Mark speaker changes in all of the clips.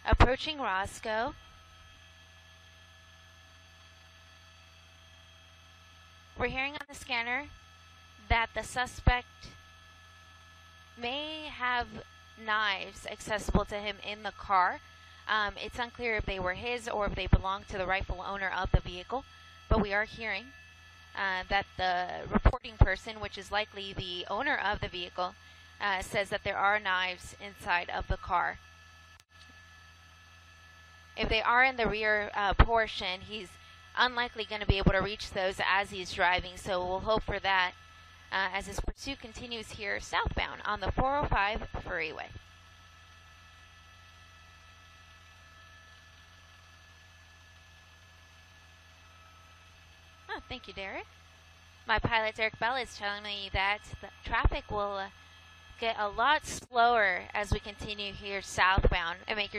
Speaker 1: approaching Roscoe. We're hearing on the scanner that the suspect may have knives accessible to him in the car. It's unclear if they were his or if they belonged to the rightful owner of the vehicle, but we are hearing that the reporting person, which is likely the owner of the vehicle, says that there are knives inside of the car. If they are in the rear portion, he's unlikely going to be able to reach those as he's driving, so we'll hope for that as his pursuit continues here southbound on the 405 freeway. Oh, thank you, Derek. My pilot, Derek Bell, is telling me that the traffic will get a lot slower as we continue here southbound and make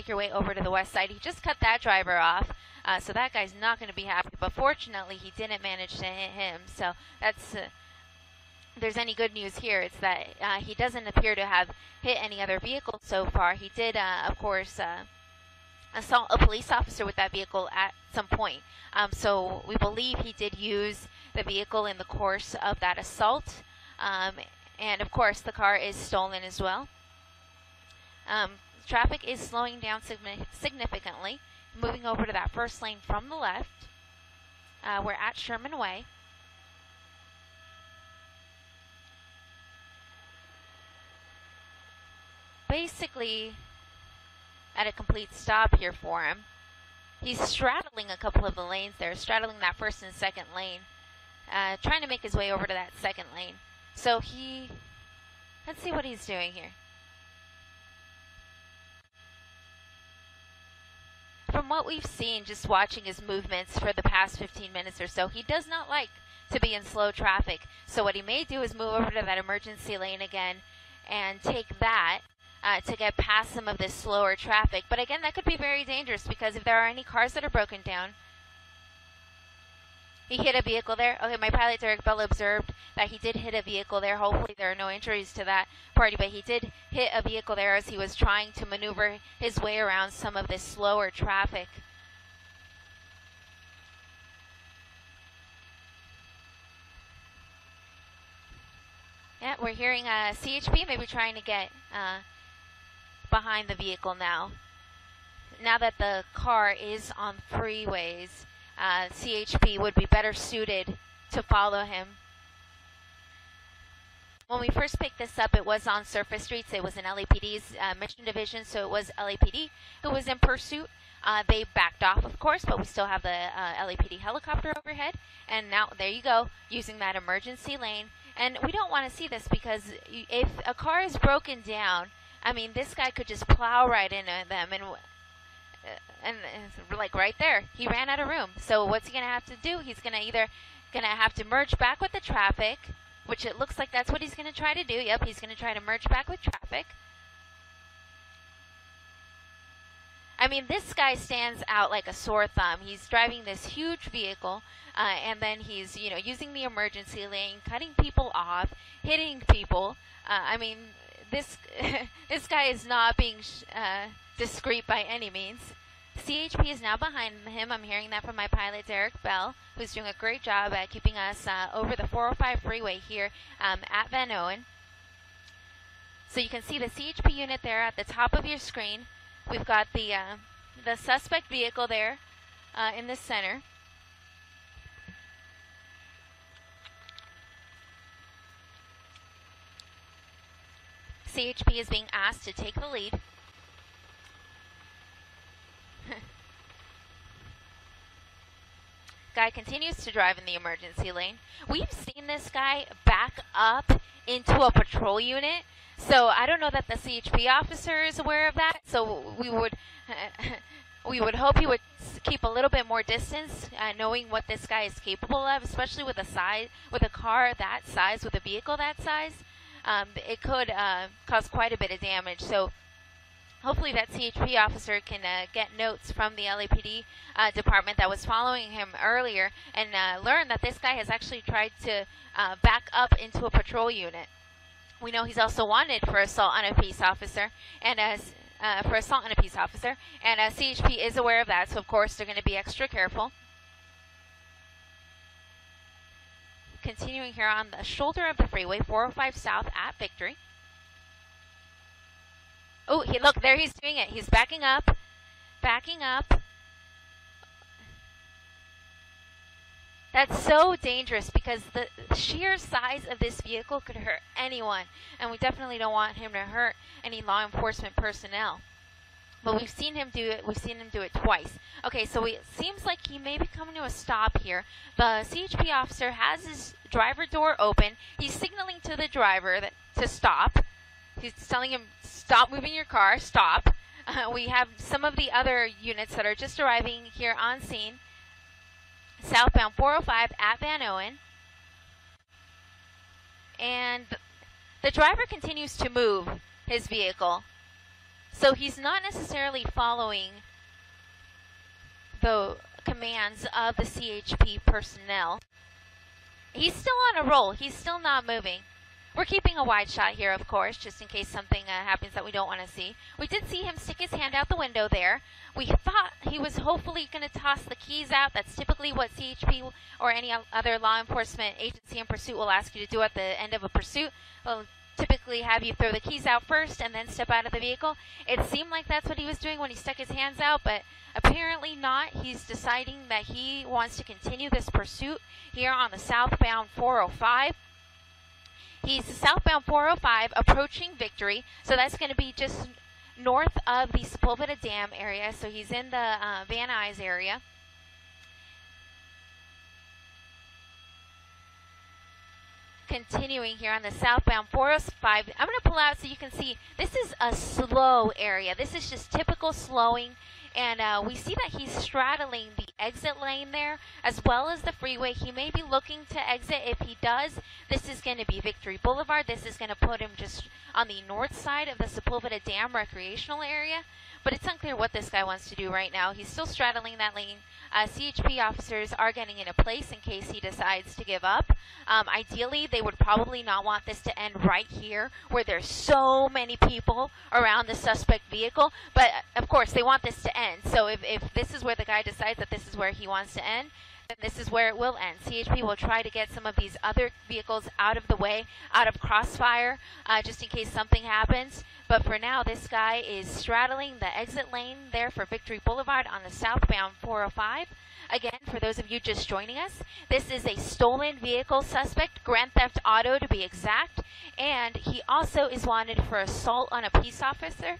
Speaker 1: your way over to the west side. He just cut that driver off, so that guy's not going to be happy, but fortunately he didn't manage to hit him, so that's if there's any good news here, it's that he doesn't appear to have hit any other vehicle so far. He did, of course, assault a police officer with that vehicle at some point, so we believe he did use the vehicle in the course of that assault, and of course the car is stolen as well. Traffic is slowing down significantly, moving over to that first lane from the left. We're at Sherman Way. Basically at a complete stop here for him. He's straddling a couple of the lanes there, straddling that first and second lane, trying to make his way over to that second lane. So let's see what he's doing here. From what we've seen, just watching his movements for the past 15 minutes or so, he does not like to be in slow traffic. So what he may do is move over to that emergency lane again and take that to get past some of this slower traffic. But again, that could be very dangerous because if there are any cars that are broken down, he hit a vehicle there. Okay, my pilot, Derek Bell, observed that he did hit a vehicle there. Hopefully there are no injuries to that party, but he did hit a vehicle there as he was trying to maneuver his way around some of this slower traffic. Yeah, we're hearing CHP maybe trying to get behind the vehicle now. Now that the car is on freeways, CHP would be better suited to follow him. When we first picked this up, it was on surface streets. It was in LAPD's mission division, so it was LAPD who was in pursuit. They backed off, of course, but we still have the LAPD helicopter overhead. And now, there you go, using that emergency lane. And we don't want to see this because if a car is broken down, I mean, this guy could just plow right into them and like right there, he ran out of room. So what's he going to have to do? He's going to either have to merge back with the traffic, which it looks like that's what he's going to try to do. Yep, he's going to try to merge back with traffic. I mean, this guy stands out like a sore thumb. He's driving this huge vehicle, and then he's, using the emergency lane, cutting people off, hitting people. I mean, this guy is not being discreet by any means. CHP is now behind him. I'm hearing that from my pilot, Derek Bell, who's doing a great job at keeping us over the 405 freeway here at Van Owen. So you can see the CHP unit there at the top of your screen. We've got the suspect vehicle there in the center. CHP is being asked to take the lead. Guy continues to drive in the emergency lane. We've seen this guy back up into a patrol unit, so I don't know that the CHP officer is aware of that. So we would hope he would keep a little bit more distance, knowing what this guy is capable of, especially with a car that size, with a vehicle that size. It could cause quite a bit of damage. So hopefully that CHP officer can get notes from the LAPD department that was following him earlier and learn that this guy has actually tried to back up into a patrol unit. We know he's also wanted for assault on a peace officer, and as for assault on a peace officer, and CHP is aware of that, so of course they're going to be extra careful. Continuing here on the shoulder of the freeway, 405 South at Victory. Oh, look, there he's doing it. He's backing up, backing up. That's so dangerous because the sheer size of this vehicle could hurt anyone, and we definitely don't want him to hurt any law enforcement personnel. But we've seen him do it. We've seen him do it twice. Okay, so it seems like he may be coming to a stop here. The CHP officer has his driver door open. He's signaling to the driver to stop. He's telling him, stop moving your car, stop. We have some of the other units that are just arriving here on scene. Southbound 405 at Van Owen. And the driver continues to move his vehicle. So he's not necessarily following the commands of the CHP personnel. He's still on a roll. He's still not moving. We're keeping a wide shot here, of course, just in case something happens that we don't want to see. We did see him stick his hand out the window there. We thought he was hopefully going to toss the keys out. That's typically what CHP or any other law enforcement agency in pursuit will ask you to do at the end of a pursuit. They'll typically have you throw the keys out first and then step out of the vehicle. It seemed like that's what he was doing when he stuck his hands out, but apparently not. He's deciding that he wants to continue this pursuit here on the southbound 405. He's southbound 405 approaching Victory, so that's going to be just north of the Sepulveda Dam area, so he's in the Van Nuys area. Continuing here on the southbound 405, I'm going to pull out so you can see this is a slow area. This is just typical slowing, and we see that he's straddling the exit lane there as well as the freeway. He may be looking to exit. If he does, this is going to be Victory Boulevard. This is going to put him just on the north side of the Sepulveda Dam recreational area, but it's unclear what this guy wants to do right now. He's still straddling that lane. CHP officers are getting into place in case he decides to give up. Ideally, they would probably not want this to end right here where there's so many people around the suspect vehicle, but of course they want this to end. So if this is where the guy decides that this is where he wants to end, then this is where it will end. CHP will try to get some of these other vehicles out of the way, out of crossfire, just in case something happens. But for now, this guy is straddling the exit lane there for Victory Boulevard on the southbound 405. Again, for those of you just joining us, this is a stolen vehicle suspect, Grand Theft Auto to be exact, and he also is wanted for assault on a peace officer.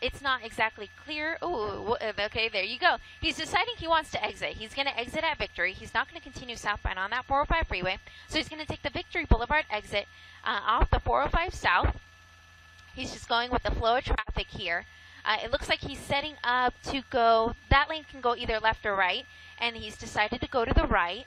Speaker 1: It's not exactly clear. Ooh, okay, there you go. He's deciding he wants to exit. He's going to exit at Victory. He's not going to continue southbound on that 405 freeway, so he's going to take the Victory Boulevard exit off the 405 south. He's just going with the flow of traffic here. It looks like he's setting up to go, that lane can go either left or right, and he's decided to go to the right.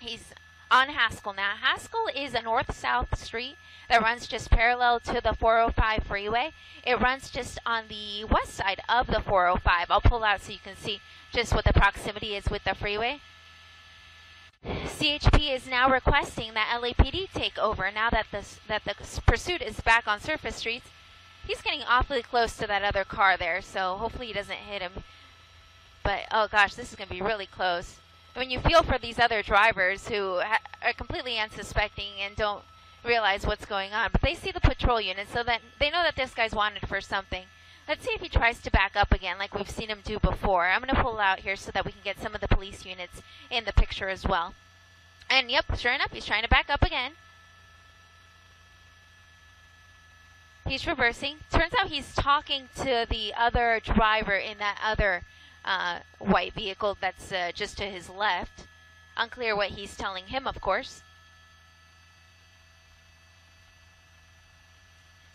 Speaker 1: He's on Haskell now. Haskell is a north-south street that runs just parallel to the 405 freeway. It runs just on the west side of the 405. I'll pull out so you can see just what the proximity is with the freeway. CHP is now requesting that LAPD take over now that the pursuit is back on surface streets. He's getting awfully close to that other car there, so hopefully he doesn't hit him. But, oh gosh, this is going to be really close. I mean, you feel for these other drivers who are completely unsuspecting and don't realize what's going on. But they see the patrol unit, so that they know that this guy's wanted for something. Let's see if he tries to back up again like we've seen him do before. I'm going to pull out here so that we can get some of the police units in the picture as well. And, yep, sure enough, he's trying to back up again. He's reversing. Turns out he's talking to the other driver in that other white vehicle that's just to his left. Unclear what he's telling him, of course.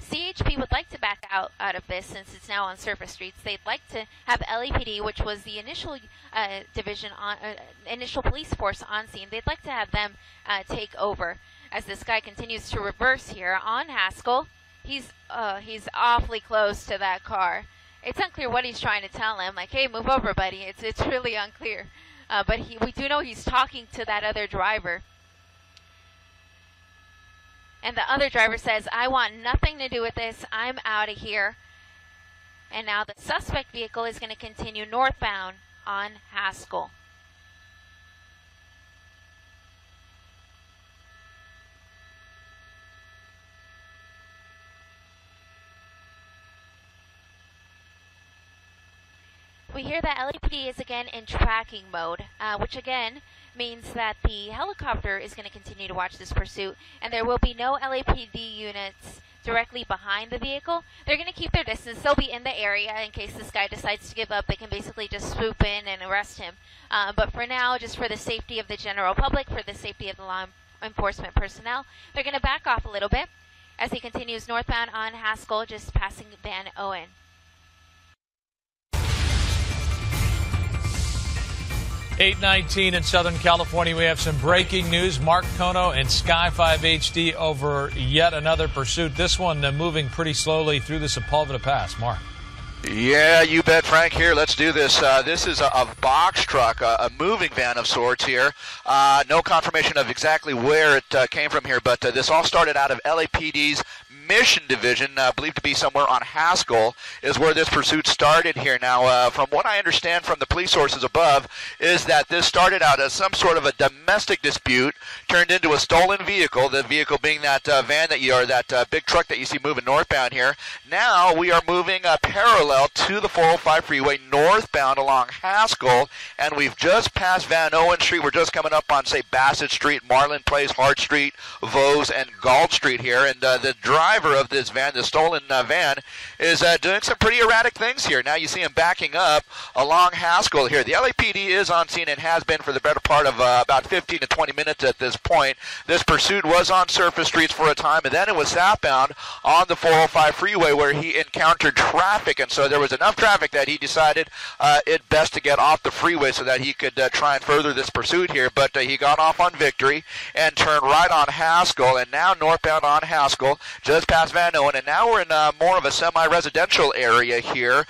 Speaker 1: CHP would like to back out of this since it's now on surface streets. They'd like to have LAPD, which was the initial division on initial police force on scene. They'd like to have them take over as this guy continues to reverse here on Haskell. He's awfully close to that car. It's unclear what he's trying to tell him. Like, hey, move over, buddy. It's really unclear. But we do know he's talking to that other driver. And the other driver says, I want nothing to do with this. I'm out of here. And now the suspect vehicle is going to continue northbound on Haskell. We hear that LAPD is again in tracking mode, which again means that the helicopter is going to continue to watch this pursuit, and there will be no LAPD units directly behind the vehicle. They're going to keep their distance. They'll be in the area in case this guy decides to give up. They can basically just swoop in and arrest him. But for now, just for the safety of the general public, for the safety of the law enforcement personnel, they're going to back off a little bit as he continues northbound on Haskell, just passing Van Owen.
Speaker 2: 8:19 in Southern California. We have some breaking news. Mark Kono and Sky 5 HD over yet another pursuit. This one moving pretty slowly through the Sepulveda Pass. Mark.
Speaker 3: Yeah, you bet, Frank. Here, let's do this. This is a box truck, a moving van of sorts here. No confirmation of exactly where it came from here, but this all started out of LAPD's Mission Division, believed to be somewhere on Haskell, is where this pursuit started here. Now, from what I understand from the police sources above, is that this started out as some sort of a domestic dispute, turned into a stolen vehicle, the vehicle being that van that that big truck that you see moving northbound here. Now, we are moving parallel to the 405 freeway northbound along Haskell, and we've just passed Van Owen Street. We're just coming up on, say, Bassett Street, Marlin Place, Hart Street, Vose, and Galt Street here, and the driver of this van, the stolen van, is doing some pretty erratic things here. Now you see him backing up along Haskell here. The LAPD is on scene and has been for the better part of about 15 to 20 minutes at this point. This pursuit was on surface streets for a time, and then it was southbound on the 405 freeway where he encountered traffic, and so there was enough traffic that he decided it best to get off the freeway so that he could try and further this pursuit here, but he got off on Victory and turned right on Haskell, and now northbound on Haskell, just past Van Owen, and now we're in more of a semi-residential area here.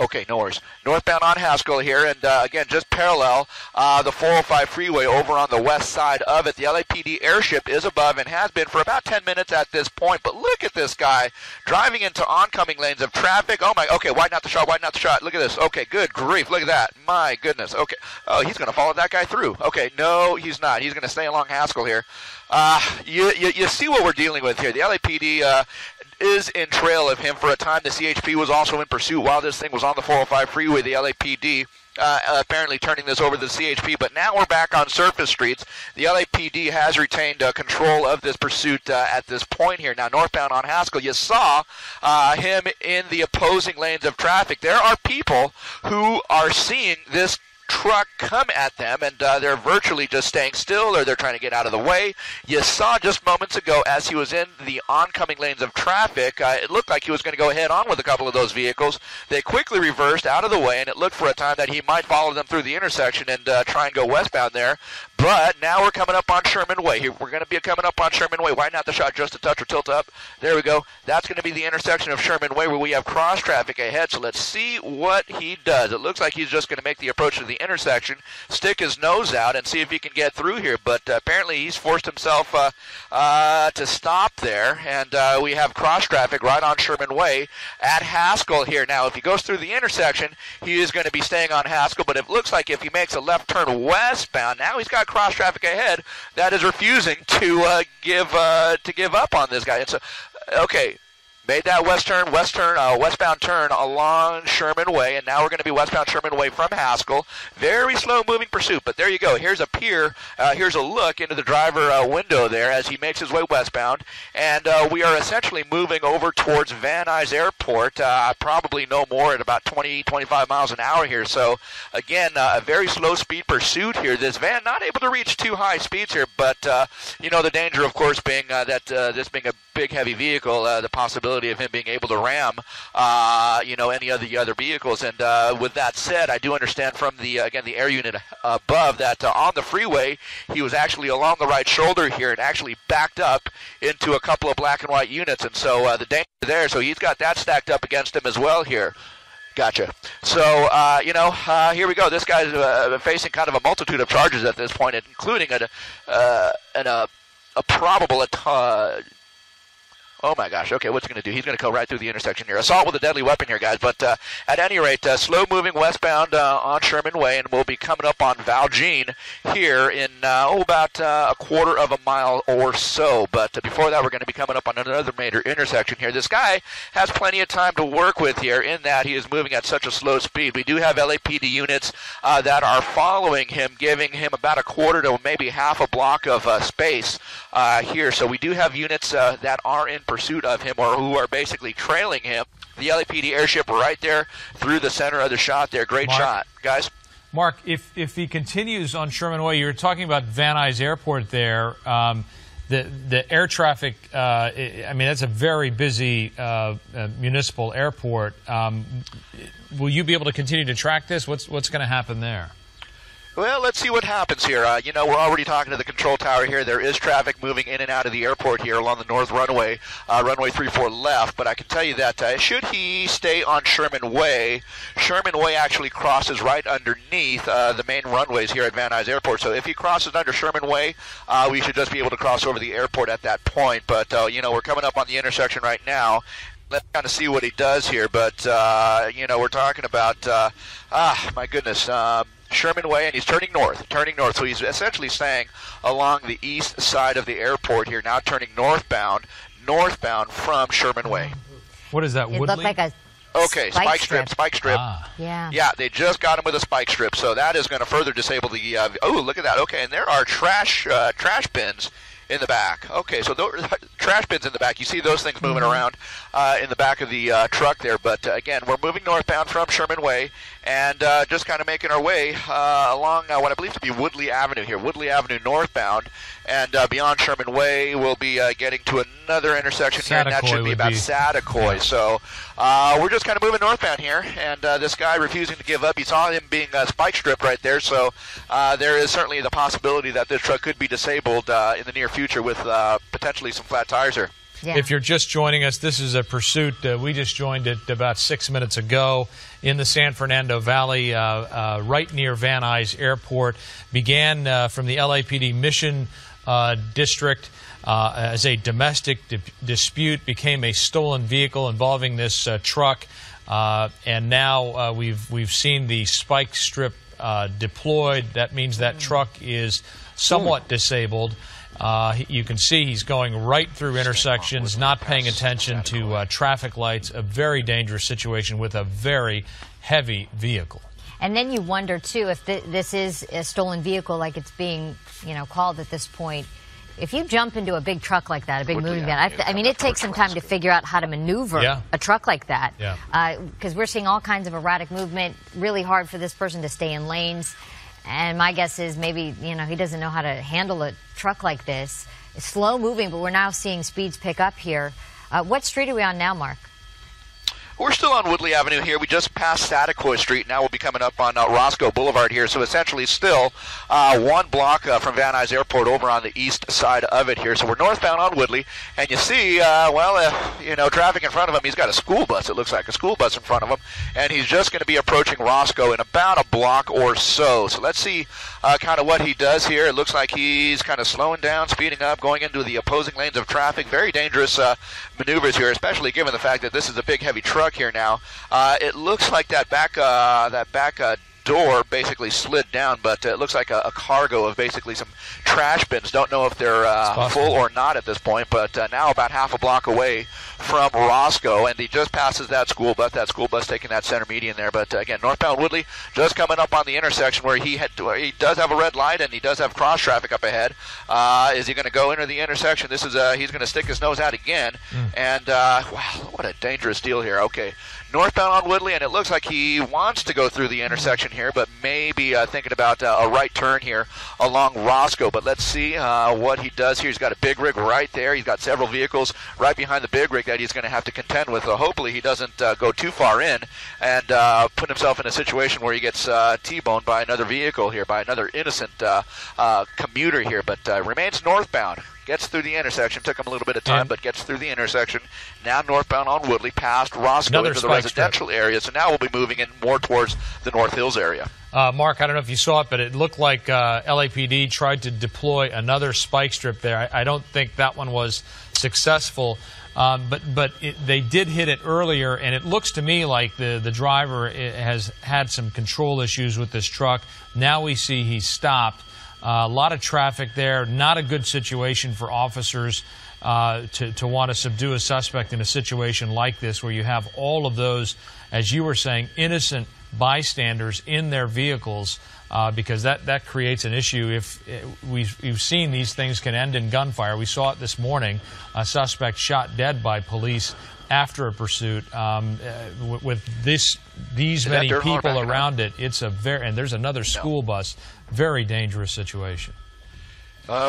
Speaker 3: Okay, no worries. Northbound on Haskell here, and again, just parallel the 405 freeway over on the west side of it. The LAPD airship is above and has been for about 10 minutes at this point, but look at this guy driving into oncoming lanes of traffic. Oh my, okay, widen out the shot, widen out the shot. Look at this. Okay, good grief, look at that. My goodness, okay. Oh, he's going to follow that guy through. Okay, no, he's not. He's going to stay along Haskell here. You see what we're dealing with here. The LAPD is in trail of him for a time. The CHP was also in pursuit while this thing was on the 405 freeway. The LAPD apparently turning this over to the CHP, but now we're back on surface streets. The LAPD has retained control of this pursuit at this point here. Now, northbound on Haskell, you saw him in the opposing lanes of traffic. There are people who are seeing this truck come at them, and they're virtually just staying still, or they're trying to get out of the way. You saw just moments ago as he was in the oncoming lanes of traffic, it looked like he was going to go head on with a couple of those vehicles. They quickly reversed out of the way, and it looked for a time that he might follow them through the intersection and try and go westbound there. But now we're coming up on Sherman Way. We're going to be coming up on Sherman Way. Widen out the shot just a touch or tilt up. There we go. That's going to be the intersection of Sherman Way where we have cross traffic ahead. So let's see what he does. It looks like he's just going to make the approach to the intersection, stick his nose out, and see if he can get through here. But apparently he's forced himself to stop there. And we have cross traffic right on Sherman Way at Haskell here. Now, if he goes through the intersection, he is going to be staying on Haskell. But it looks like if he makes a left turn westbound, now he's got cross traffic ahead that is refusing to give up on this guy. It's okay. Made that westbound turn along Sherman Way, and now we're going to be westbound Sherman Way from Haskell. Very slow-moving pursuit, but there you go. Here's a peer. Here's a look into the driver window there as he makes his way westbound, and we are essentially moving over towards Van Nuys Airport, probably no more at about 20, 25 miles an hour here. So, again, a very slow-speed pursuit here. This van not able to reach too high speeds here, but, the danger, of course, being that this being a big, heavy vehicle, the possibility of him being able to ram, any of the other vehicles. And with that said, I do understand from the air unit above that on the freeway, he was actually along the right shoulder here and actually backed up into a couple of black and white units. And so the danger there, so he's got that stacked up against him as well here. Gotcha. So, here we go. This guy's facing kind of a multitude of charges at this point, including a probable Oh, my gosh. Okay, what's he going to do? He's going to go right through the intersection here. Assault with a deadly weapon here, guys. But at any rate, slow-moving westbound on Sherman Way, and we'll be coming up on Valjean here in about a quarter of a mile or so. But before that, we're going to be coming up on another major intersection here. This guy has plenty of time to work with here in that he is moving at such a slow speed. We do have LAPD units that are following him, giving him about a quarter to maybe half a block of space here. So we do have units that are in pursuit of him or who are basically trailing him. The LAPD airship right there through the center of the shot there. Great shot, guys.
Speaker 2: Mark, if he continues on Sherman Way, you were talking about Van Nuys Airport there. The air traffic, I mean, that's a very busy municipal airport. Will you be able to continue to track this? What's going to happen there?
Speaker 3: Well, let's see what happens here. We're already talking to the control tower here. There is traffic moving in and out of the airport here along the north runway, runway 34 left. But I can tell you that should he stay on Sherman Way actually crosses right underneath the main runways here at Van Nuys Airport. So if he crosses under Sherman Way, we should just be able to cross over the airport at that point. But, we're coming up on the intersection right now. Let's kind of see what he does here. But, we're talking about, my goodness, Sherman Way, and he's turning north. So he's essentially staying along the east side of the airport here, now turning northbound from Sherman Way.
Speaker 2: What is that,
Speaker 4: It
Speaker 2: Woodley?
Speaker 4: looked like a
Speaker 3: spike strip.
Speaker 4: Yeah.
Speaker 3: Yeah, they just got him with a spike strip, so that is going to further disable the, oh, look at that. Okay, and there are trash bins in the back. Okay, so those trash bins in the back. You see those things moving around in the back of the truck there. But again, we're moving northbound from Sherman Way and just kind of making our way along what I believe to be Woodley Avenue here. Woodley Avenue northbound. And beyond Sherman Way, we'll be getting to another intersection here, and that should be about Saticoy. So we're just kind of moving northbound here, and this guy refusing to give up. You saw him being spike stripped right there, so there is certainly the possibility that this truck could be disabled in the near future with potentially some flat tires here.
Speaker 4: Yeah.
Speaker 2: If you're just joining us, this is a pursuit. We just joined it about 6 minutes ago in the San Fernando Valley, right near Van Nuys Airport. Began from the LAPD Mission District as a domestic dispute, became a stolen vehicle involving this truck, and now we've seen the spike strip deployed. That means that truck is somewhat disabled. You can see he's going right through intersections, not paying attention to traffic lights. A very dangerous situation with a very heavy vehicle.
Speaker 4: And then you wonder, too, if this is a stolen vehicle like it's being, called at this point. If you jump into a big truck like that, a big moving van, I mean, it takes some time to figure out how to maneuver a truck like that. Because we're seeing all kinds of erratic movement, really hard for this person to stay in lanes. And my guess is maybe, he doesn't know how to handle a truck like this. It's slow moving, but we're now seeing speeds pick up here. What street are we on now, Mark?
Speaker 3: We're still on Woodley Avenue here. We just passed Saticoy Street. Now we'll be coming up on Roscoe Boulevard here. So essentially still one block from Van Nuys Airport over on the east side of it here. So we're northbound on Woodley. And you see, traffic in front of him. He's got a school bus. It looks like a school bus in front of him. And he's just going to be approaching Roscoe in about a block or so. So let's see kind of what he does here. It looks like he's kind of slowing down, speeding up, going into the opposing lanes of traffic. Very dangerous maneuvers here, especially given the fact that this is a big, heavy truck here now. It looks like that back door basically slid down, but it looks like a cargo of basically some trash bins. Don't know if they're full or not at this point, but now about half a block away from Roscoe, and he just passes that school bus taking that center median there. But again, northbound Woodley, just coming up on the intersection where he does have a red light and he does have cross traffic up ahead. Is he going to go into the intersection? This is he's going to stick his nose out again, and wow, what a dangerous deal here. Okay. Northbound on Woodley, and it looks like he wants to go through the intersection here, but maybe thinking about a right turn here along Roscoe. But let's see what he does here. He's got a big rig right there. He's got several vehicles right behind the big rig that he's going to have to contend with. So hopefully he doesn't go too far in and put himself in a situation where he gets T-boned by another vehicle here, by another innocent commuter here, but remains northbound. Gets through the intersection. Took him a little bit of time, but gets through the intersection. Now northbound on Woodley, past Roscoe into the residential area. So now we'll be moving in more towards the North Hills area.
Speaker 2: Mark, I don't know if you saw it, but it looked like LAPD tried to deploy another spike strip there. I don't think that one was successful. They did hit it earlier, and it looks to me like the driver has had some control issues with this truck. Now we see he's stopped. A lot of traffic there. Not a good situation for officers to want to subdue a suspect in a situation like this, where you have all of those, as you were saying, innocent bystanders in their vehicles, because that creates an issue. If we've seen these things can end in gunfire. We saw it this morning, a suspect shot dead by police after a pursuit. With these many people around it, it's and there's another school bus. Very dangerous situation.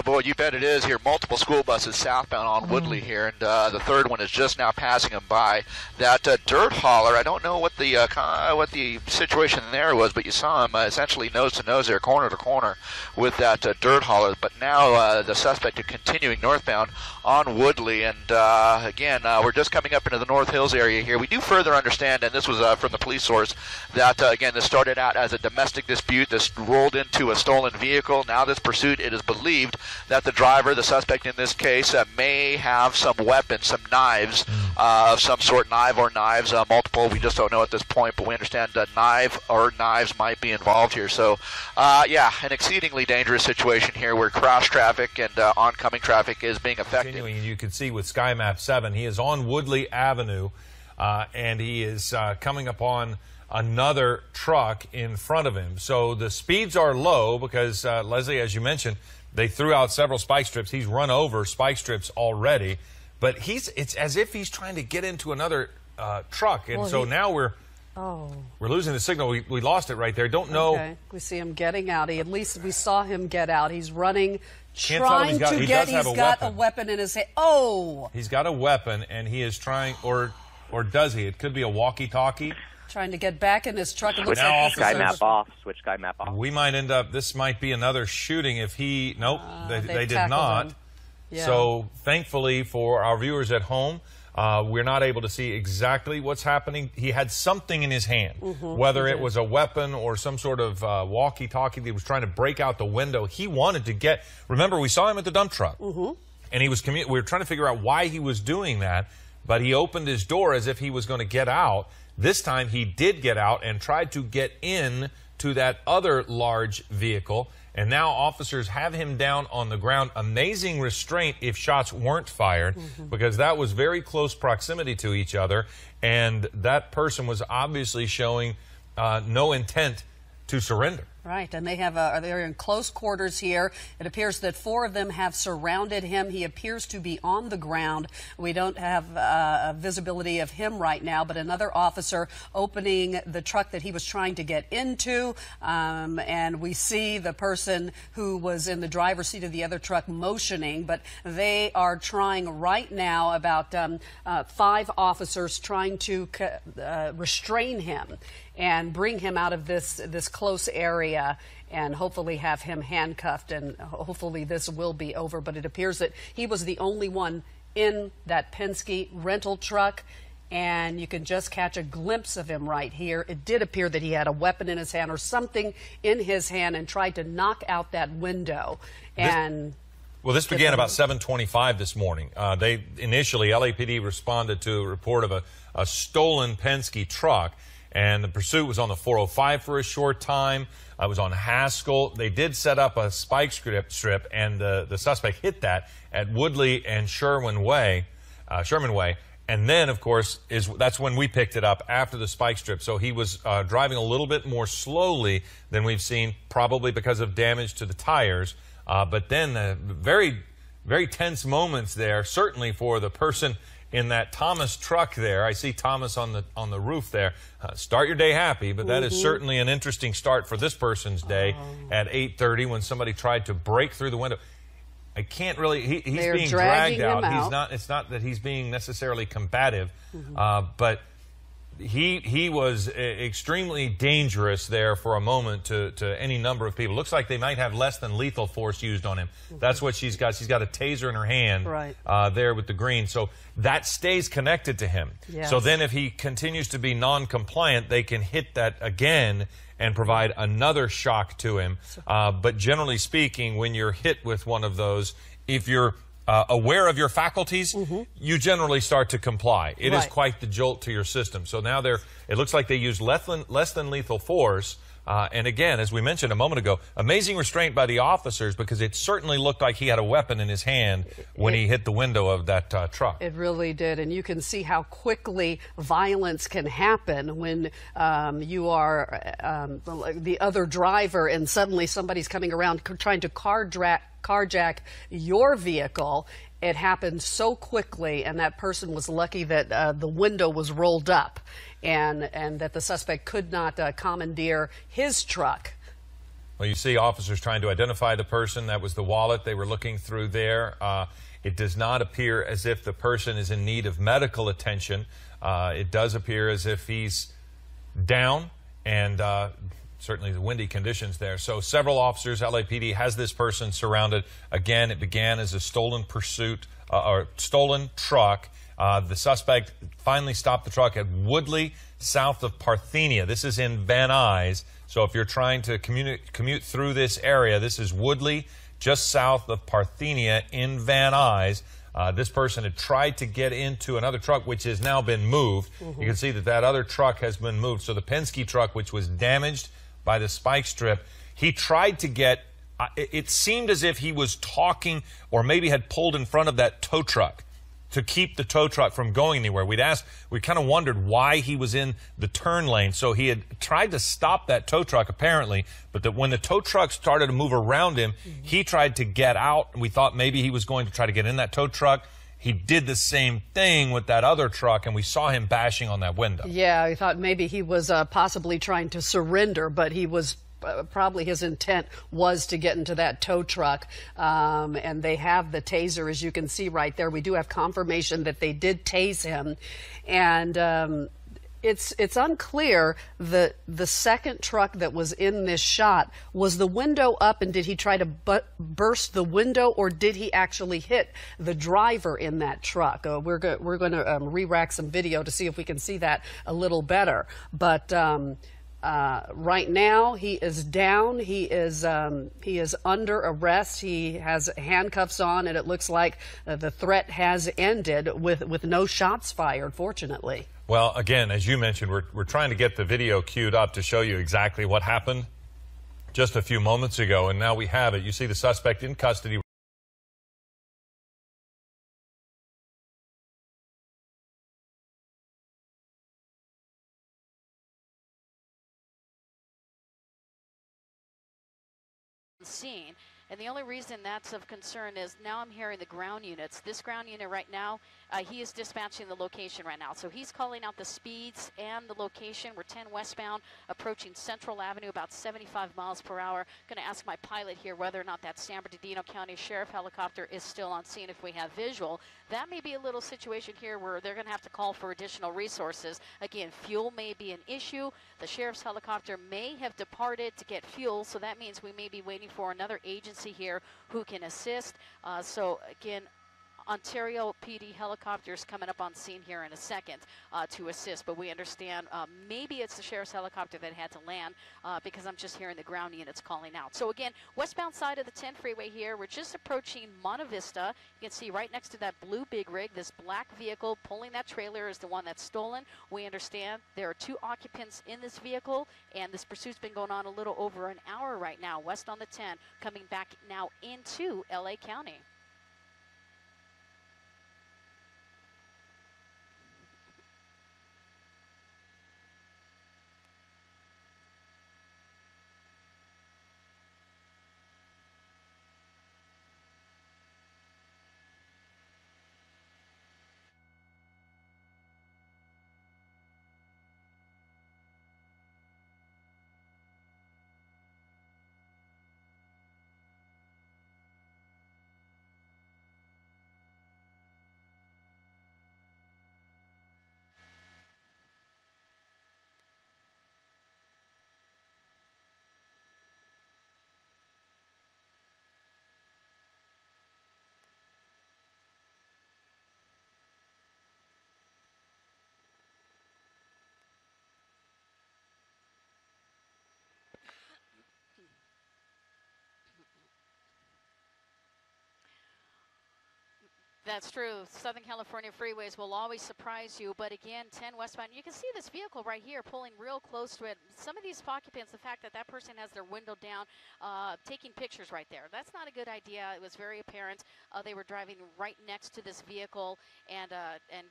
Speaker 3: Boy, you bet it is here. Multiple school buses southbound on Woodley here, and the third one is just now passing them by. That dirt hauler, I don't know what the situation there was, but you saw him essentially nose to nose there, corner to corner with that dirt hauler. But now the suspect is continuing northbound on Woodley, and again, we're just coming up into the North Hills area here. We do further understand, and this was from the police source, that again, this started out as a domestic dispute. This rolled into a stolen vehicle. Now this pursuit, it is believed that the driver, the suspect in this case, may have some weapons, some knives of some sort, knives, multiple. We just don't know at this point, but we understand knives might be involved here. So, yeah, an exceedingly dangerous situation here where cross traffic and oncoming traffic is being affected.
Speaker 5: You can see with Sky Map 7, he is on Woodley Avenue, and he is coming upon another truck in front of him. So the speeds are low because, Leslie, as you mentioned, they threw out several spike strips. He's run over spike strips already, but it's as if he's trying to get into another truck, and so now we're losing the signal. We lost it right there. Don't know.
Speaker 6: Okay. We see him getting out. At least we saw him get out. He's running,
Speaker 5: He's got
Speaker 6: a weapon in his hand. Oh!
Speaker 5: He's got a weapon, and he is trying, or does he? It could be a walkie-talkie.
Speaker 6: Trying to get back in his truck. It looks
Speaker 7: like Sky Map off. Switch Sky Map off.
Speaker 5: We might end up, this might be another shooting if he, nope, they did not.
Speaker 6: Yeah.
Speaker 5: So thankfully for our viewers at home, we're not able to see exactly what's happening. He had something in his hand, whether it was a weapon or some sort of walkie-talkie that he was trying to break out the window. He wanted to get, remember, we saw him at the dump truck, and he was we were trying to figure out why he was doing that, but he opened his door as if he was going to get out. This time he did get out and tried to get in to that other large vehicle, and now officers have him down on the ground. Amazing restraint if shots weren't fired, because that was very close proximity to each other, and that person was obviously showing no intent to surrender.
Speaker 6: Right, and they're in close quarters here. It appears that 4 of them have surrounded him. He appears to be on the ground. We don't have visibility of him right now, but another officer opening the truck that he was trying to get into, and we see the person who was in the driver's seat of the other truck motioning, but they are trying right now, about 5 officers trying to restrain him and bring him out of this close area and hopefully have him handcuffed, and hopefully this will be over. But it appears that he was the only one in that Penske rental truck, and you can just catch a glimpse of him right here. It did appear that he had a weapon in his hand or something in his hand and tried to knock out that window.
Speaker 5: Well, this began about 7:25 this morning. They initially, LAPD responded to a report of a stolen Penske truck, and the pursuit was on the 405 for a short time. It was on Haskell. They did set up a spike strip, and the suspect hit that at Woodley and Sherman Way. And then, of course, that's when we picked it up, after the spike strip. So he was driving a little bit more slowly than we've seen, probably because of damage to the tires. But then very, very tense moments there, certainly for the person in that Thomas truck there. I see Thomas on the roof there. Start your day happy, but that is certainly an interesting start for this person's day at 8:30 when somebody tried to break through the window. I can't really, he's being dragged out. It's not that he's being necessarily combative, but he was extremely dangerous there for a moment to any number of people. Looks like they might have less than lethal force used on him. That's what she's got. She's got a taser in her hand there with the green. So that stays connected to him. Yes. So then if he continues to be non-compliant, they can hit that again and provide another shock to him. But generally speaking, when you're hit with one of those, if you're aware of your faculties, you generally start to comply. It is quite the jolt to your system. So now it looks like they use less than lethal force. And again, as we mentioned a moment ago, amazing restraint by the officers, because it certainly looked like he had a weapon in his hand when he hit the window of that truck.
Speaker 6: It really did. And you can see how quickly violence can happen when you are the other driver and suddenly somebody's coming around trying to carjack your vehicle. It happened so quickly, and that person was lucky that the window was rolled up and that the suspect could not commandeer his truck.
Speaker 5: Well, you see officers trying to identify the person. That was the wallet they were looking through there. It does not appear as if the person is in need of medical attention. It does appear as if he's down, and certainly the windy conditions there. So several officers, LAPD has this person surrounded. Again, it began as a stolen pursuit, or stolen truck. The suspect finally stopped the truck at Woodley, south of Parthenia. This is in Van Nuys. So if you're trying to commute through this area, this is Woodley, just south of Parthenia in Van Nuys. This person had tried to get into another truck, which has now been moved. You can see that other truck has been moved. So the Penske truck, which was damaged by the spike strip, he tried to get, it seemed as if he was talking or maybe had pulled in front of that tow truck to keep the tow truck from going anywhere. We kind of wondered why he was in the turn lane. So he had tried to stop that tow truck apparently, but when the tow truck started to move around him, he tried to get out. We thought maybe he was going to try to get in that tow truck. He did the same thing with that other truck, and we saw him bashing on that window. Yeah,
Speaker 6: I thought maybe he was possibly trying to surrender, but he was probably his intent was to get into that tow truck. And they have the taser, as you can see right there. We do have confirmation that they did tase him. And it's unclear that the second truck that was in this shot, was the window up, and did he try to burst the window, or did he actually hit the driver in that truck? We're going to re-rack some video to see if we can see that a little better. But right now he is down. He is under arrest. He has handcuffs on, and it looks like the threat has ended with no shots fired, fortunately.
Speaker 5: Well, again, as you mentioned, we're trying to get the video queued up to show you exactly what happened just a few moments ago, and now we have it. You see the suspect in custody.
Speaker 8: Scene. And the only reason that's of concern is now I'm hearing the ground units. This ground unit right now, he is dispatching the location right now. So he's calling out the speeds and the location. We're 10 westbound, approaching Central Avenue, about 75 miles per hour. Going to ask my pilot here whether or not that San Bernardino County Sheriff helicopter is still on scene if we have visual. That may be a little situation here where they're going to have to call for additional resources. Again, fuel may be an issue. The sheriff's helicopter may have departed to get fuel, so that means we may be waiting for another agency here who can assist. So again, Ontario PD helicopters coming up on scene here in a second to assist, but we understand maybe it's the sheriff's helicopter that had to land because I'm just hearing the ground units calling out. So again, westbound side of the 10 freeway here, we're just approaching Monte Vista. You can see right next to that blue big rig, this black vehicle pulling that trailer is the one that's stolen. We understand there are 2 occupants in this vehicle, and this pursuit's been going on a little over an hour right now, west on the 10, coming back now into LA County. That's true. Southern California freeways will always surprise you. But again, 10 westbound, you can see this vehicle right here pulling real close to it. Some of these occupants, the fact that that person has their window down, taking pictures right there. That's not a good idea. It was very apparent. They were driving right next to this vehicle and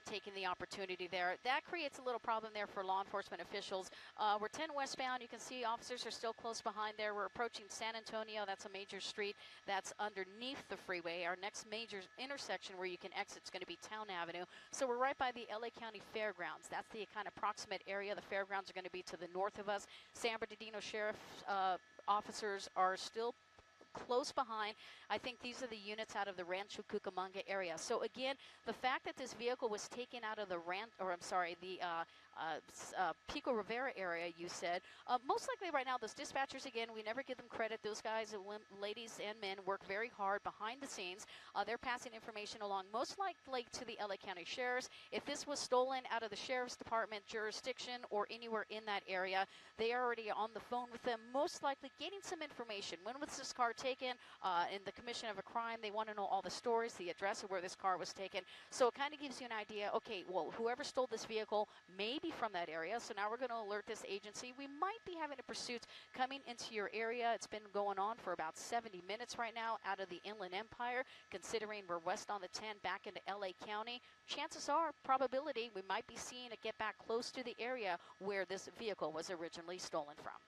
Speaker 8: taking the opportunity there. That creates a little problem there for law enforcement officials. We're 10 westbound. You can see officers are still close behind there. We're approaching San Antonio. That's a major street that's underneath the freeway. Our next major intersection where you can exit is going to be Town Avenue. So we're right by the LA County Fairgrounds. That's the kind of proximate area. The fairgrounds are going to be to the north of us. San Bernardino Sheriff officers are still close behind. I think these are the units out of the Rancho Cucamonga area. So again, the fact that this vehicle was taken out of the Pico Rivera area, you said, most likely right now, those dispatchers, again, we never give them credit. Those guys, ladies and men, work very hard behind the scenes. They're passing information along, most likely to the LA County Sheriffs. If this was stolen out of the Sheriff's Department jurisdiction or anywhere in that area, they are already on the phone with them, most likely getting some information. When was this car taken? In the commission of a crime, they want to know all the stories, the address of where this car was taken. So it kind of gives you an idea, okay, well, whoever stole this vehicle may be from that area. So now we're going to alert this agency. We might be having a pursuit coming into your area. It's been going on for about 70 minutes right now out of the Inland Empire, considering we're west on the 10 back into LA County. Chances are, probability, we might be seeing it get back close to the area where this vehicle was originally stolen from.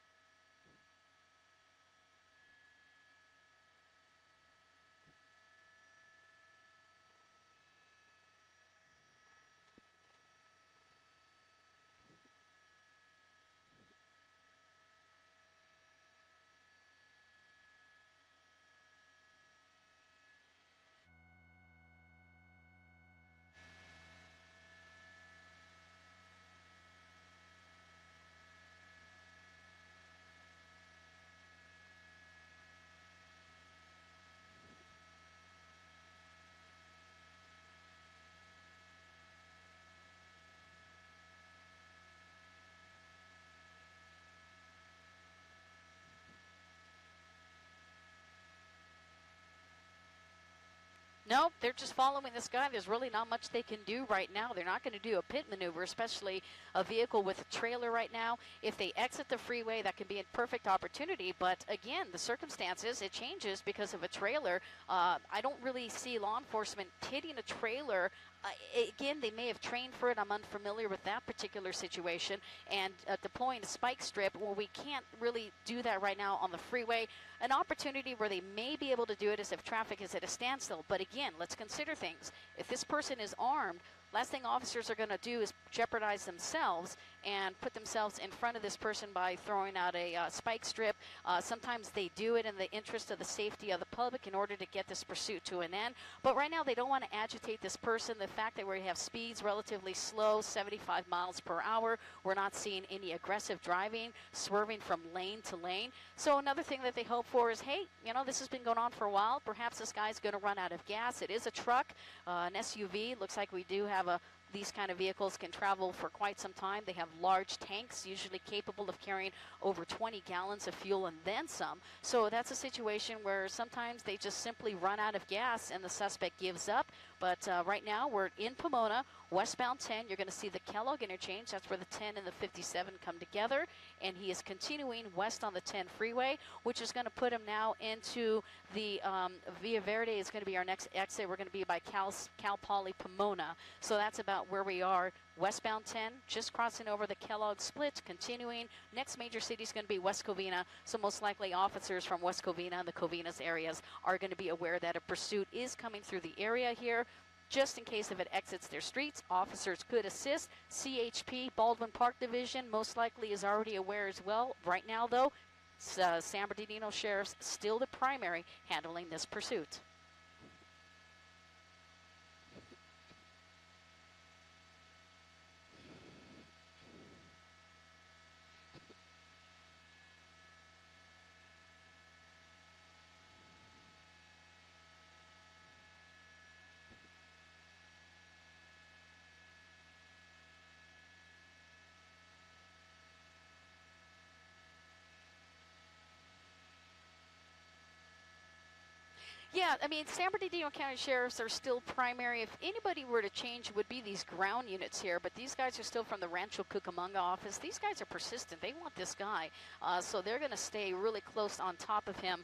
Speaker 8: No, they're just following this guy. There's really not much they can do right now. They're not going to do a pit maneuver, especially a vehicle with a trailer right now. If they exit the freeway, that can be a perfect opportunity. But again, the circumstances, it changes because of a trailer. I don't really see law enforcement hitting a trailer. Again, they may have trained for it. I'm unfamiliar with that particular situation. And deploying a spike strip, well, we can't really do that right now on the freeway. An opportunity where they may be able to do it is if traffic is at a standstill. But again, let's consider things. If this person is armed, last thing officers are going to do is jeopardize themselves and put themselves in front of this person by throwing out a spike strip. Sometimes they do it in the interest of the safety of the public in order to get this pursuit to an end. But right now they don't want to agitate this person. The fact that we have speeds relatively slow, 75 miles per hour, we're not seeing any aggressive driving, swerving from lane to lane. So another thing that they hope for is, hey, you know, this has been going on for a while. Perhaps this guy's going to run out of gas. It is a truck, an SUV. Looks like we do have these kind of vehicles can travel for quite some time. They have large tanks, usually capable of carrying over 20 gallons of fuel and then some. So that's a situation where sometimes they just simply run out of gas and the suspect gives up. But right now we're in Pomona, westbound 10. You're going to see the Kellogg interchange. That's where the 10 and the 57 come together. And he is continuing west on the 10 freeway, which is going to put him now into the Villa Verde is going to be our next exit. We're going to be by Cal Poly Pomona. So that's about where we are. Westbound 10, just crossing over the Kellogg split, continuing. Next major city is going to be West Covina, so most likely officers from West Covina and the Covina's areas are going to be aware that a pursuit is coming through the area here. Just in case if it exits their streets, officers could assist. CHP, Baldwin Park Division, most likely is already aware as well. Right now, though, San Bernardino Sheriff's still the primary handling this pursuit. Yeah, I mean, San Bernardino County Sheriffs are still primary. If anybody were to change, it would be these ground units here. But these guys are still from the Rancho Cucamonga office. These guys are persistent. They want this guy. So they're going to stay really close on top of him.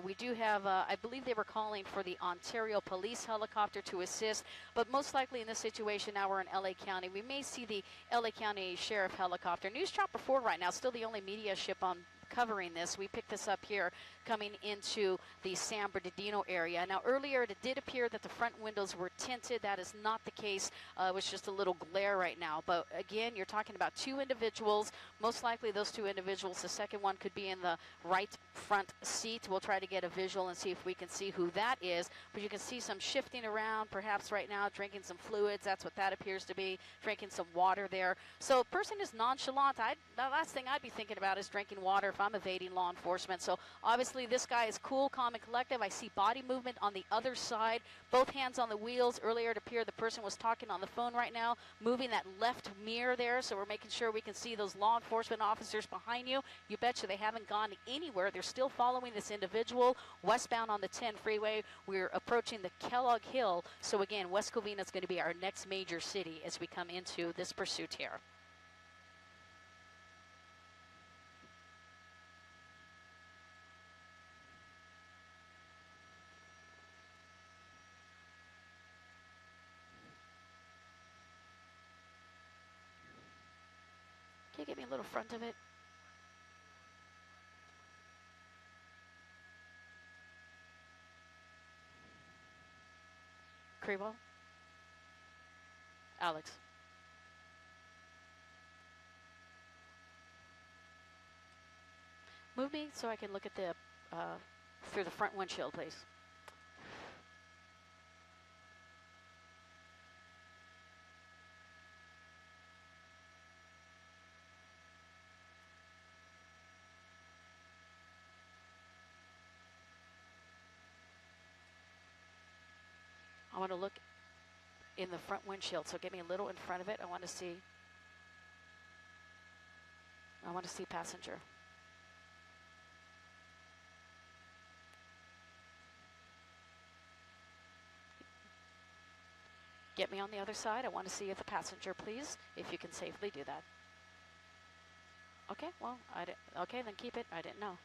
Speaker 8: We do have, I believe they were calling for the Ontario police helicopter to assist. But most likely in this situation, now we're in LA County, we may see the LA County Sheriff helicopter. News Chopper 4 right now, still the only media ship on covering this. We picked this up here coming into the San Bernardino area. Now earlier it did appear that the front windows were tinted. That is not the case. It was just a little glare right now. But again, you're talking about two individuals. Most likely those two individuals, the second one could be in the right front seat. We'll try to get a visual and see if we can see who that is. But you can see some shifting around, perhaps right now drinking some fluids. That's what that appears to be, drinking some water there. So person is nonchalant. The last thing I'd be thinking about is drinking water if I'm evading law enforcement. So obviously this guy is cool, calm, and collective. I see body movement on the other side, both hands on the wheels. Earlier it appeared the person was talking on the phone right now, moving that left mirror there, so we're making sure we can see those law enforcement officers behind you. You betcha they haven't gone anywhere. They're still following this individual westbound on the 10 freeway. We're approaching the Kellogg Hill, so again, West Covina is going to be our next major city as we come into this pursuit here. Can you get me a little front of it? Crewell? Alex? Move me so I can look at the through the front windshield, please. I want to look in the front windshield, so get me a little in front of it. I want to see passenger. Get me on the other side. I want to see the passenger, please, if you can safely do that. Okay, well, okay, then keep it. I didn't know.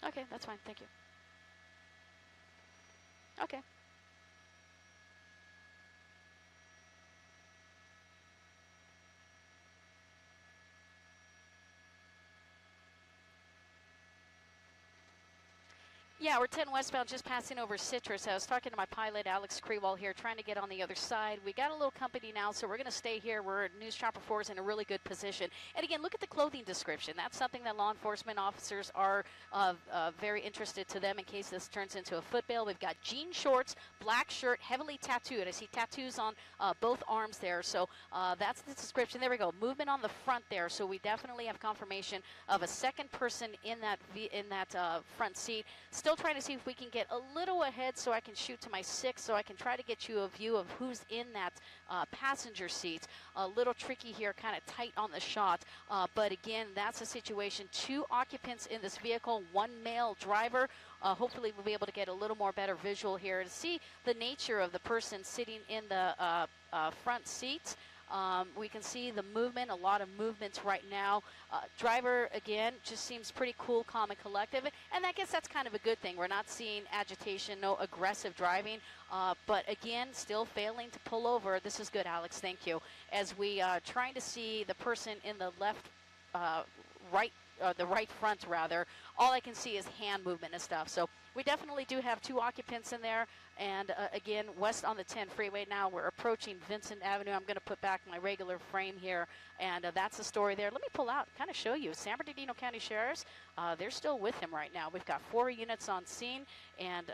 Speaker 8: Okay, that's fine. Thank you. Okay. Yeah, we're 10 westbound, just passing over Citrus. I was talking to my pilot, Alex Crewell, here, trying to get on the other side. We got a little company now, so we're going to stay here. We're News Chopper 4 is in a really good position. And again, look at the clothing description. That's something that law enforcement officers are very interested to them in case this turns into a foot bail. We've got jean shorts, black shirt, heavily tattooed. I see tattoos on both arms there. So that's the description. There we go. Movement on the front there. So we definitely have confirmation of a second person in that front seat. Still trying to see if we can get a little ahead so I can shoot to my 6, so I can try to get you a view of who's in that passenger seat. A little tricky here, kind of tight on the shot. But again, that's a situation. 2 occupants in this vehicle, 1 male driver. Hopefully we'll be able to get a little more better visual here to see the nature of the person sitting in the front seat. We can see the movement, a lot of movements right now. Driver, again, just seems pretty cool, calm, and collective. And I guess that's kind of a good thing. We're not seeing agitation, no aggressive driving. But again, still failing to pull over. This is good, Alex. Thank you. As we trying to see the person in the the right front, rather. All I can see is hand movement and stuff. So we definitely do have 2 occupants in there. And again, west on the 10 freeway now. We're approaching Vincent Avenue. I'm going to put back my regular frame here. And that's the story there. Let me pull out, kind of show you. San Bernardino County Sheriffs, they're still with him right now. We've got 4 units on scene. And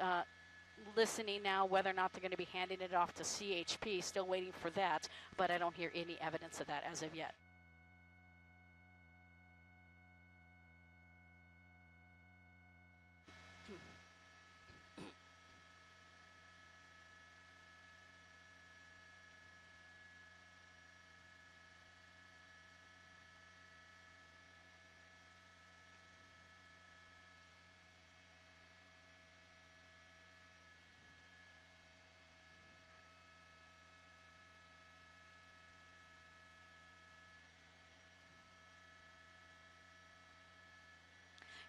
Speaker 8: listening now whether or not they're going to be handing it off to CHP. Still waiting for that. But I don't hear any evidence of that as of yet.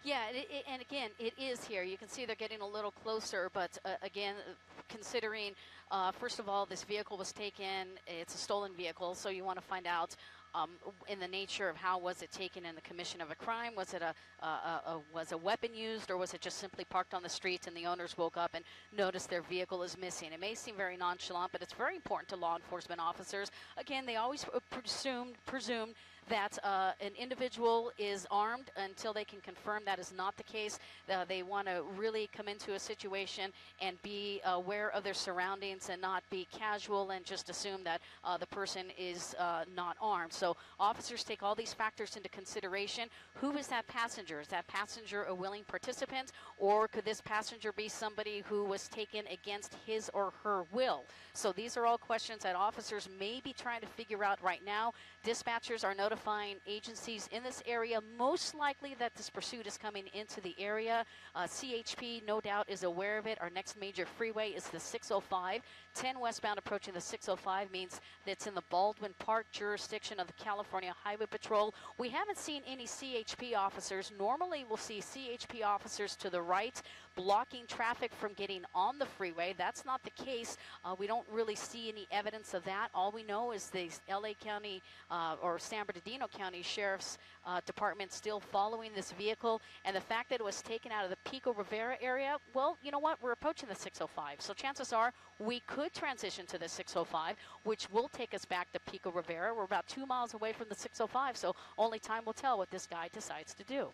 Speaker 8: Yeah, and again, it is here. You can see they're getting a little closer, but again, considering, first of all, this vehicle was taken, it's a stolen vehicle, so you want to find out in the nature of how was it taken in the commission of a crime. Was it was a weapon used, or was it just simply parked on the street and the owners woke up and noticed their vehicle is missing? It may seem very nonchalant, but it's very important to law enforcement officers. Again, they always presume that an individual is armed until they can confirm that is not the case. They want to really come into a situation and be aware of their surroundings and not be casual and just assume that the person is not armed. So officers take all these factors into consideration. Who is that passenger? Is that passenger a willing participant, or could this passenger be somebody who was taken against his or her will? So these are all questions that officers may be trying to figure out right now. Dispatchers are notifying agencies in this area, most likely that this pursuit is coming into the area. CHP, no doubt, is aware of it. Our next major freeway is the 605. 10 westbound approaching the 605 means that it's in the Baldwin Park jurisdiction of the California Highway Patrol. We haven't seen any CHP officers. Normally, we'll see CHP officers to the right blocking traffic from getting on the freeway. That's not the case. We don't really see any evidence of that. All we know is the LA County or San Bernardino County Sheriff's Department still following this vehicle, and the fact that it was taken out of the Pico Rivera area, well, you know what? We're approaching the 605, so chances are we could transition to the 605, which will take us back to Pico Rivera. We're about 2 miles away from the 605, so only time will tell what this guy decides to do.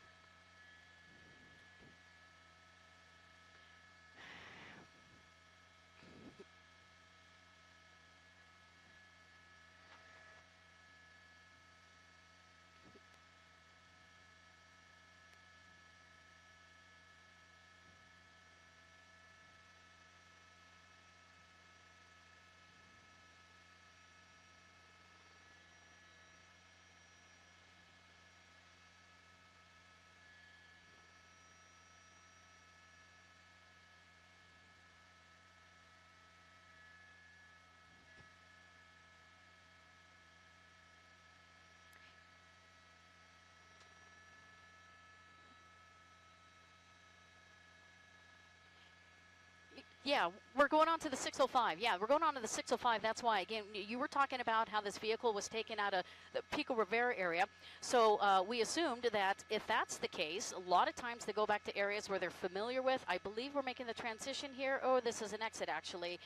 Speaker 8: Yeah, we're going on to the 605. Yeah, we're going on to the 605. That's why, again, you were talking about how this vehicle was taken out of the Pico Rivera area. So we assumed that if that's the case, a lot of times they go back to areas where they're familiar with. I believe we're making the transition here. Oh, this is an exit, actually.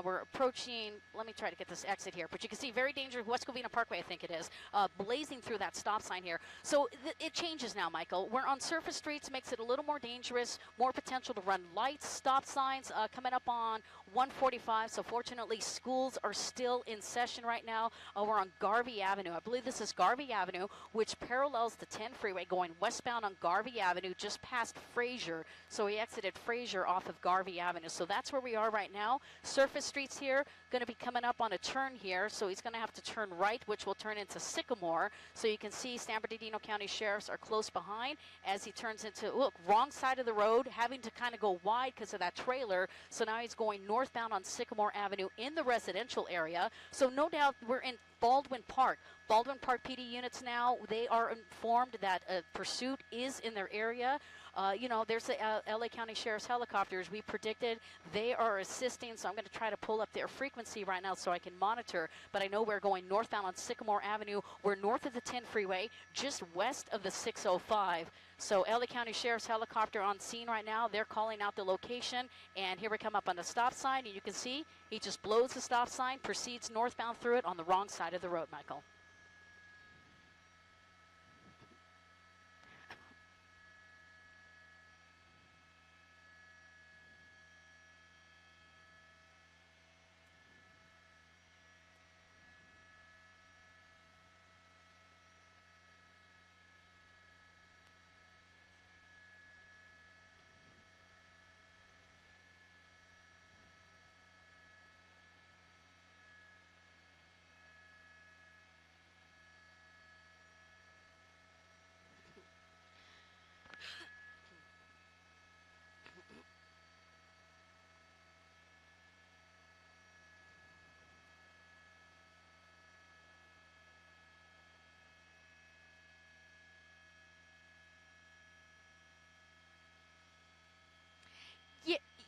Speaker 8: We're approaching, let me try to get this exit here. But you can see very dangerous, West Covina Parkway, I think it is, blazing through that stop sign here. So it changes now, Michael. We're on surface streets, makes it a little more dangerous, more potential to run lights, stop signs, coming up on 145. So fortunately, schools are still in session right now. We're on Garvey Avenue. I believe this is Garvey Avenue, which parallels the 10 freeway going westbound on Garvey Avenue just past Fraser. So we exited Fraser off of Garvey Avenue. So that's where we are right now. Surface streets here, going to be coming up on a turn here. So he's going to have to turn right, which will turn into Sycamore. So you can see San Bernardino County Sheriffs are close behind as he turns into, look, wrong side of the road, having to kind of go wide because of that trailer. So now he's going northbound on Sycamore Avenue in the residential area. So no doubt we're in Baldwin Park. Baldwin Park PD units now, they are informed that a pursuit is in their area. You know, there's the LA County Sheriff's helicopters. We predicted they are assisting, so I'm going to try to pull up their frequency right now so I can monitor. But I know we're going northbound on Sycamore Avenue. We're north of the 10 freeway, just west of the 605. So LA County Sheriff's helicopter on scene right now. They're calling out the location, and here we come up on the stop sign, and you can see he just blows the stop sign, proceeds northbound through it on the wrong side of the road, Michael.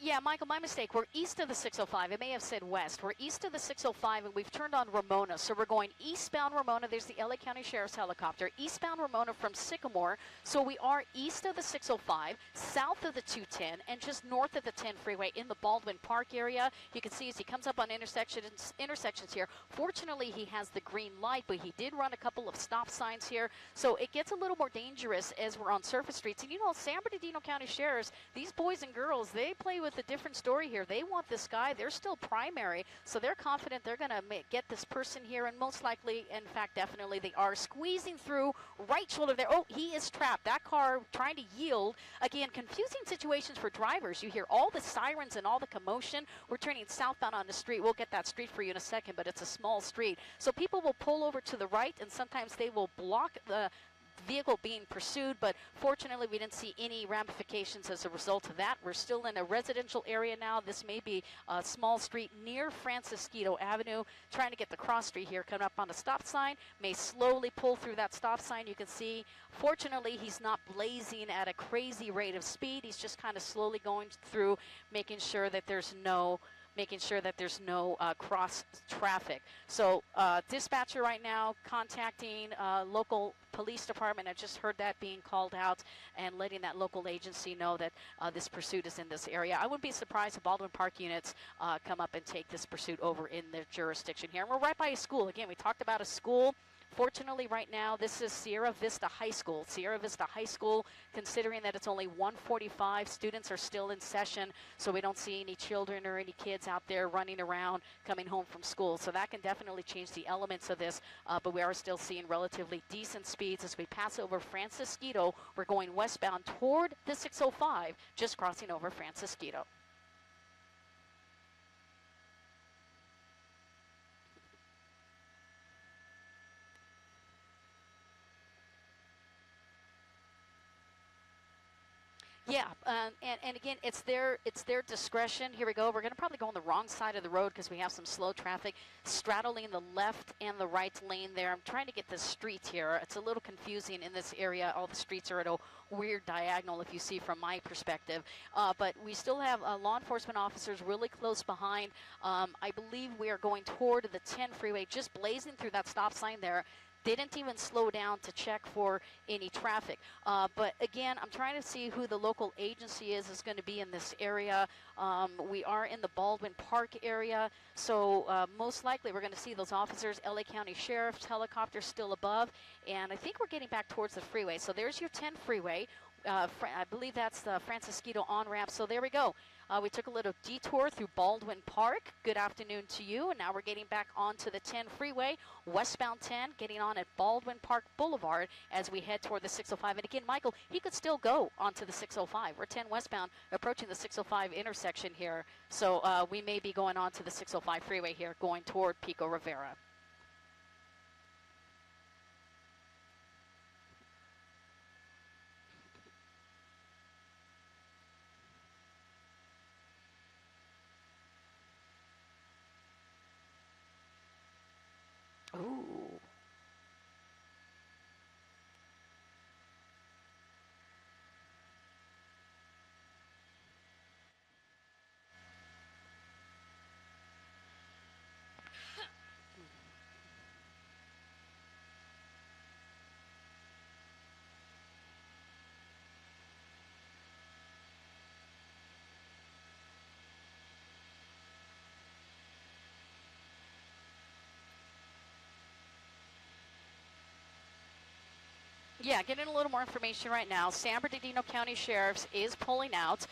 Speaker 8: Yeah, Michael, my mistake. We're east of the 605. I may have said west. We're east of the 605, and we've turned on Ramona. So we're going eastbound Ramona. There's the LA County Sheriff's helicopter. Eastbound Ramona from Sycamore. So we are east of the 605, south of the 210, and just north of the 10 freeway in the Baldwin Park area. You can see as he comes up on intersections here. Fortunately, he has the green light, but he did run a couple of stop signs here. So it gets a little more dangerous as we're on surface streets. And you know, San Bernardino County Sheriffs, these boys and girls, they play with a different story here. They want this guy. They're still primary, so they're confident they're going to get this person here, and most likely, in fact, definitely they are. Squeezing through, right shoulder there. Oh, he is trapped. That car trying to yield. Again, confusing situations for drivers. You hear all the sirens and all the commotion. We're turning southbound on the street. We'll get that street for you in a second, but it's a small street. So people will pull over to the right, and sometimes they will block the vehicle being pursued, but fortunately we didn't see any ramifications as a result of that. We're still in a residential area now. This may be a small street near Francisquito Avenue, trying to get the cross street here, coming up on a stop sign, may slowly pull through that stop sign. You can see, fortunately, he's not blazing at a crazy rate of speed. He's just kind of slowly going through, making sure that there's no cross traffic. So dispatcher right now contacting local police department. I just heard that being called out and letting that local agency know that this pursuit is in this area. I wouldn't be surprised if Baldwin Park units come up and take this pursuit over in their jurisdiction here. And we're right by a school. Again, we talked about a school. Fortunately, right now, this is Sierra Vista High School. Sierra Vista High School, considering that it's only 1:45, students are still in session, so we don't see any children or any kids out there running around coming home from school. So that can definitely change the elements of this, but we are still seeing relatively decent speeds as we pass over Francisquito. We're going westbound toward the 605, just crossing over Francisquito. Yeah, and again, it's their discretion. Here we go. We're going to probably go on the wrong side of the road because we have some slow traffic straddling the left and the right lane there. I'm trying to get the streets here. It's a little confusing in this area. All the streets are at a weird diagonal, if you see from my perspective. But we still have law enforcement officers really close behind. I believe we are going toward the 10 freeway, just blazing through that stop sign there. Didn't even slow down to check for any traffic. But again, I'm trying to see who the local agency is going to be in this area. We are in the Baldwin Park area, so most likely we're going to see those officers, LA County Sheriff's helicopter still above, and I think we're getting back towards the freeway. So there's your 10 freeway. I believe that's the Francisquito on-ramp, so there we go. We took a little detour through Baldwin Park. Good afternoon to you. And now we're getting back onto the 10 freeway, westbound 10, getting on at Baldwin Park Boulevard as we head toward the 605. And again, Michael, he could still go onto the 605. We're 10 westbound, approaching the 605 intersection here. So we may be going on to the 605 freeway here, going toward Pico Rivera. Ooh. Yeah, getting a little more information right now. San Bernardino County Sheriff's is pulling out.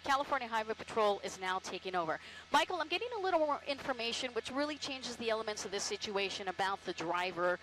Speaker 8: California Highway Patrol is now taking over. Michael, I'm getting a little more information, which really changes the elements of this situation about the driver.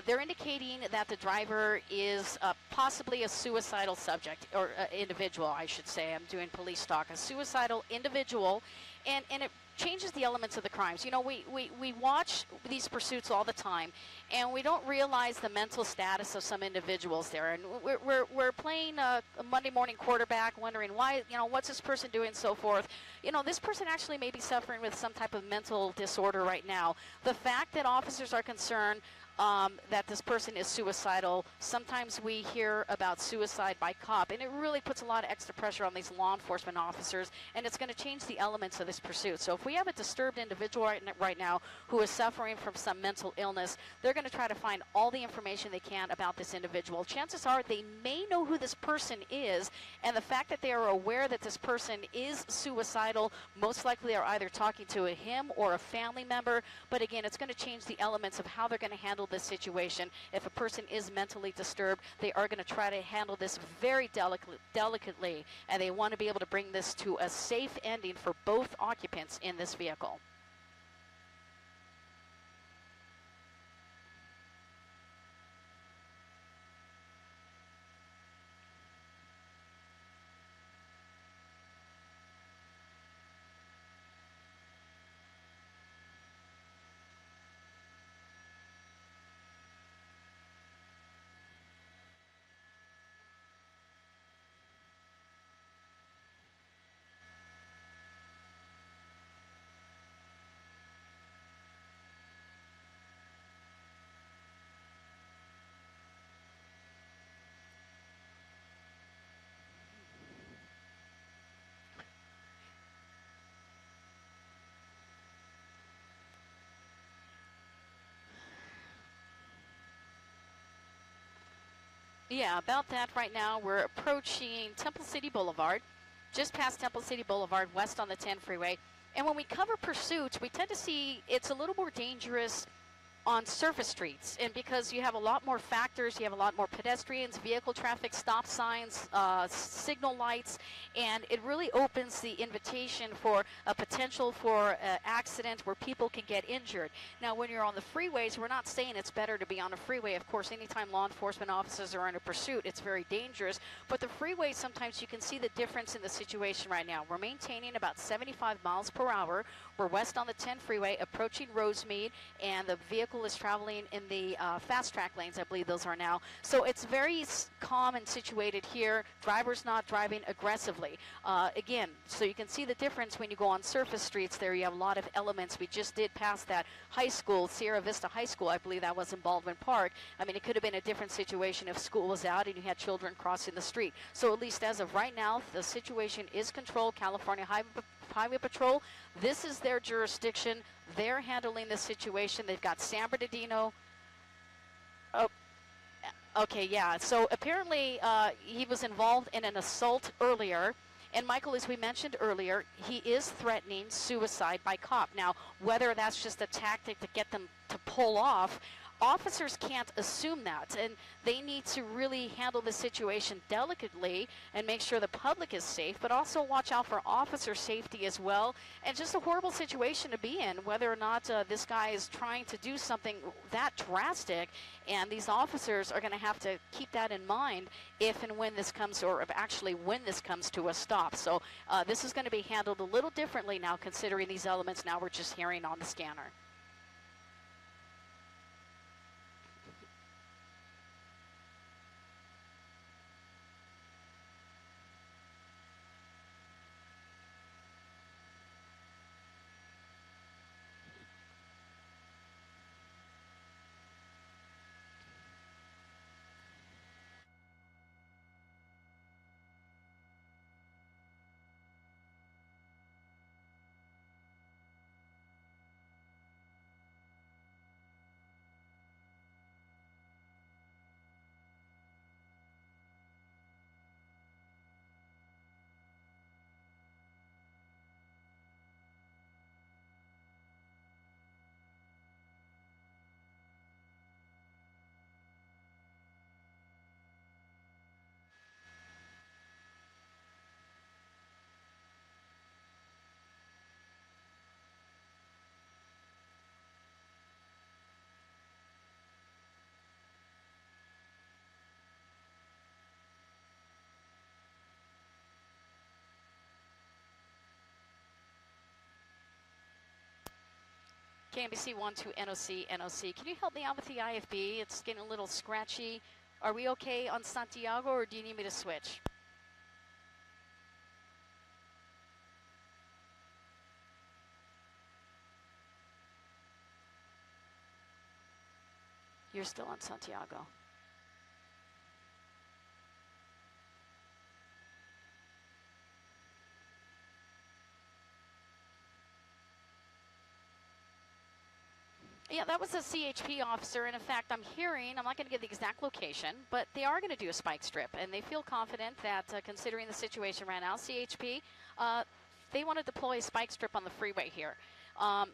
Speaker 8: They're indicating that the driver is possibly a suicidal subject, or individual, I should say. I'm doing police talk. A suicidal individual, and it changes the elements of the crimes. You know, we watch these pursuits all the time, and we don't realize the mental status of some individuals there. And we're playing a Monday morning quarterback, wondering why, you know, what's this person doing, and so forth. You know, this person actually may be suffering with some type of mental disorder right now. The fact that officers are concerned, that this person is suicidal. Sometimes we hear about suicide by cop, and it really puts a lot of extra pressure on these law enforcement officers, and it's going to change the elements of this pursuit. So if we have a disturbed individual right now who is suffering from some mental illness, they're going to try to find all the information they can about this individual. Chances are they may know who this person is, and the fact that they are aware that this person is suicidal, most likely are either talking to him or a family member. But again, it's going to change the elements of how they're going to handle this situation. If a person is mentally disturbed, they are going to try to handle this very delicately, and they want to be able to bring this to a safe ending for both occupants in this vehicle. Yeah, about that right now. We're approaching Temple City Boulevard, just past Temple City Boulevard, west on the 10 freeway. And when we cover pursuits, we tend to see it's a little more dangerous on surface streets, and because you have a lot more factors, you have a lot more pedestrians, vehicle traffic, stop signs, signal lights, and it really opens the invitation for a potential for an accident where people can get injured. Now, when you're on the freeways, we're not saying it's better to be on a freeway. Of course, anytime law enforcement officers are in a pursuit, it's very dangerous. But the freeways, sometimes you can see the difference in the situation right now. We're maintaining about 75 miles per hour. We're west on the 10 freeway, approaching Rosemead, and the vehicle is traveling in the fast track lanes, I believe those are now. So it's very calm and situated here. Driver's not driving aggressively. Again, so you can see the difference when you go on surface streets there. You have a lot of elements. We just did pass that high school, Sierra Vista High School, I believe that was in Baldwin Park. I mean, it could have been a different situation if school was out and you had children crossing the street. So at least as of right now, the situation is controlled. California Highway Patrol, this is their jurisdiction. They're handling this situation. They've got San Bernardino. Oh, okay, yeah. So apparently he was involved in an assault earlier. And Michael, as we mentioned earlier, he is threatening suicide by cop. Now, whether that's just a tactic to get them to pull off, officers can't assume that, and they need to really handle the situation delicately and make sure the public is safe, but also watch out for officer safety as well. And just a horrible situation to be in, whether or not this guy is trying to do something that drastic, and these officers are going to have to keep that in mind if and when this comes, or actually when this comes to a stop. So this is going to be handled a little differently now, considering these elements now we're just hearing on the scanner. KMBC 12 NOC. Can you help me out with the IFB? It's getting a little scratchy. Are we okay on Santiago, or do you need me to switch? You're still on Santiago. Yeah, that was a CHP officer, and in fact, I'm not going to give the exact location, but they are going to do a spike strip, and they feel confident that considering the situation right now, CHP, they want to deploy a spike strip on the freeway here.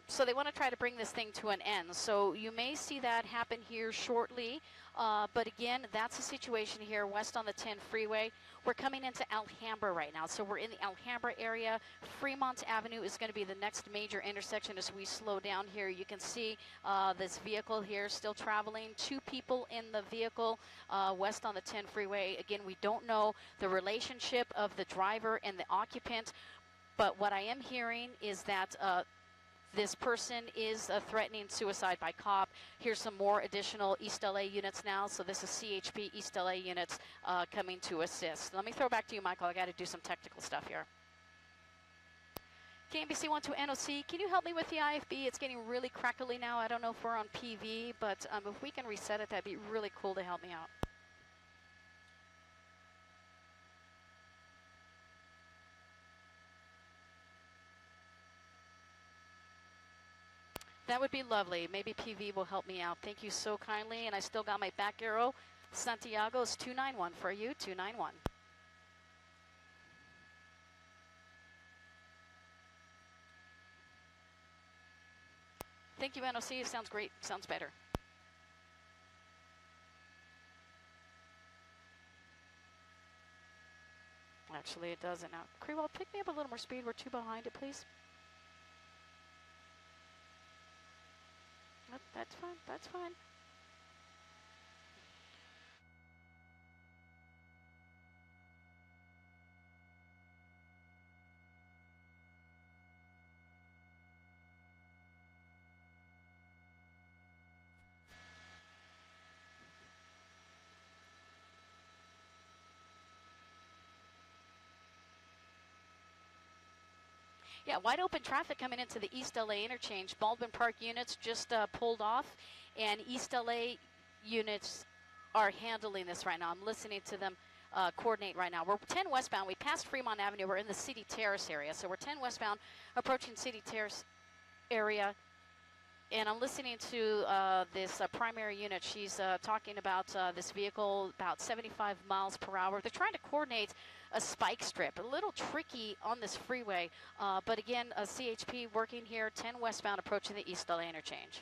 Speaker 8: So they want to try to bring this thing to an end. So you may see that happen here shortly. But again, that's the situation here west on the 10 freeway. We're coming into Alhambra right now. So we're in the Alhambra area. Fremont Avenue is going to be the next major intersection as we slow down here. You can see this vehicle here still traveling. 2 people in the vehicle west on the 10 freeway. Again, we don't know the relationship of the driver and the occupant. But what I am hearing is that this person is threatening suicide by cop. Here's some more additional East LA units now. So this is CHP East LA units coming to assist. Let me throw back to you, Michael. I got to do some technical stuff here. KMBC 12 NOC, can you help me with the IFB? It's getting really crackly now. I don't know if we're on PV, but if we can reset it, that'd be really cool to help me out. That would be lovely. Maybe PV will help me out. Thank you so kindly. And I still got my back arrow. Santiago's 291 for you, 291. Thank you, NOC. It sounds great. Sounds better. Actually, it doesn't now. Crewell, pick me up a little more speed. We're 2 behind it, please. That's fine. That's fine. Yeah, wide open traffic coming into the East LA interchange. Baldwin Park units just pulled off, and East LA units are handling this right now. I'm listening to them coordinate right now. We're 10 westbound. We passed Fremont Avenue. We're in the City Terrace area. So we're 10 westbound, approaching City Terrace area. And I'm listening to this primary unit. She's talking about this vehicle about 75 miles per hour. They're trying to coordinate a spike strip. A little tricky on this freeway. But again, a CHP working here, 10 westbound approaching the East LA interchange.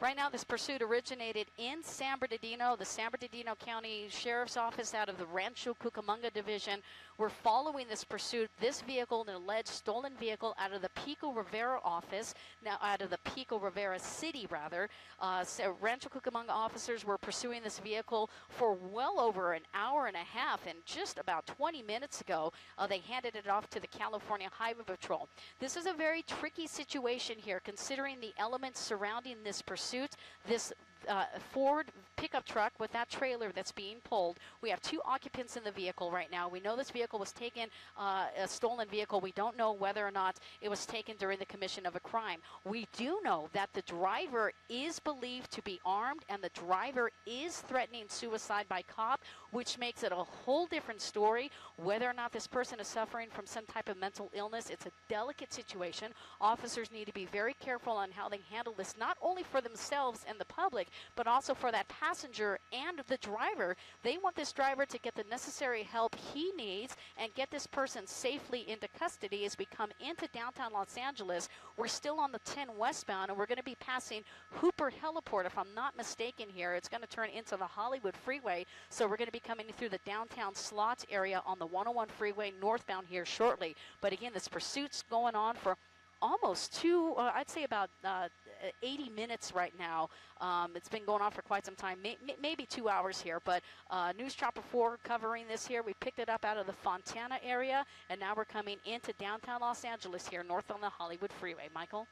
Speaker 8: Right now, this pursuit originated in San Bernardino, the San Bernardino County Sheriff's Office out of the Rancho Cucamonga Division. We're following this pursuit. This vehicle, an alleged stolen vehicle out of the Pico Rivera office, now out of the Pico Rivera city, rather. So Rancho Cucamonga officers were pursuing this vehicle for well over an hour and a half, and just about 20 minutes ago, they handed it off to the California Highway Patrol. This is a very tricky situation here, considering the elements surrounding this pursuit. This Ford pickup truck with that trailer that's being pulled. We have 2 occupants in the vehicle right now. We know this vehicle was taken, a stolen vehicle. We don't know whether or not it was taken during the commission of a crime. We do know that the driver is believed to be armed, and the driver is threatening suicide by cop, which makes it a whole different story. Whether or not this person is suffering from some type of mental illness, it's a delicate situation. Officers need to be very careful on how they handle this, not only for themselves and the public, but also for that passenger and the driver. They want this driver to get the necessary help he needs and get this person safely into custody as we come into downtown Los Angeles. We're still on the 10 westbound, and we're going to be passing Hooper Heliport, if I'm not mistaken here. It's going to turn into the Hollywood Freeway, so we're going to be coming through the downtown slots area on the 101 freeway northbound here shortly. But again, this pursuit's going on for almost I'd say about 80 minutes right now. It's been going on for quite some time, maybe 2 hours here, but News Chopper 4 covering this here. We picked it up out of the Fontana area, and now we're coming into downtown Los Angeles here, north on the Hollywood Freeway. Michael?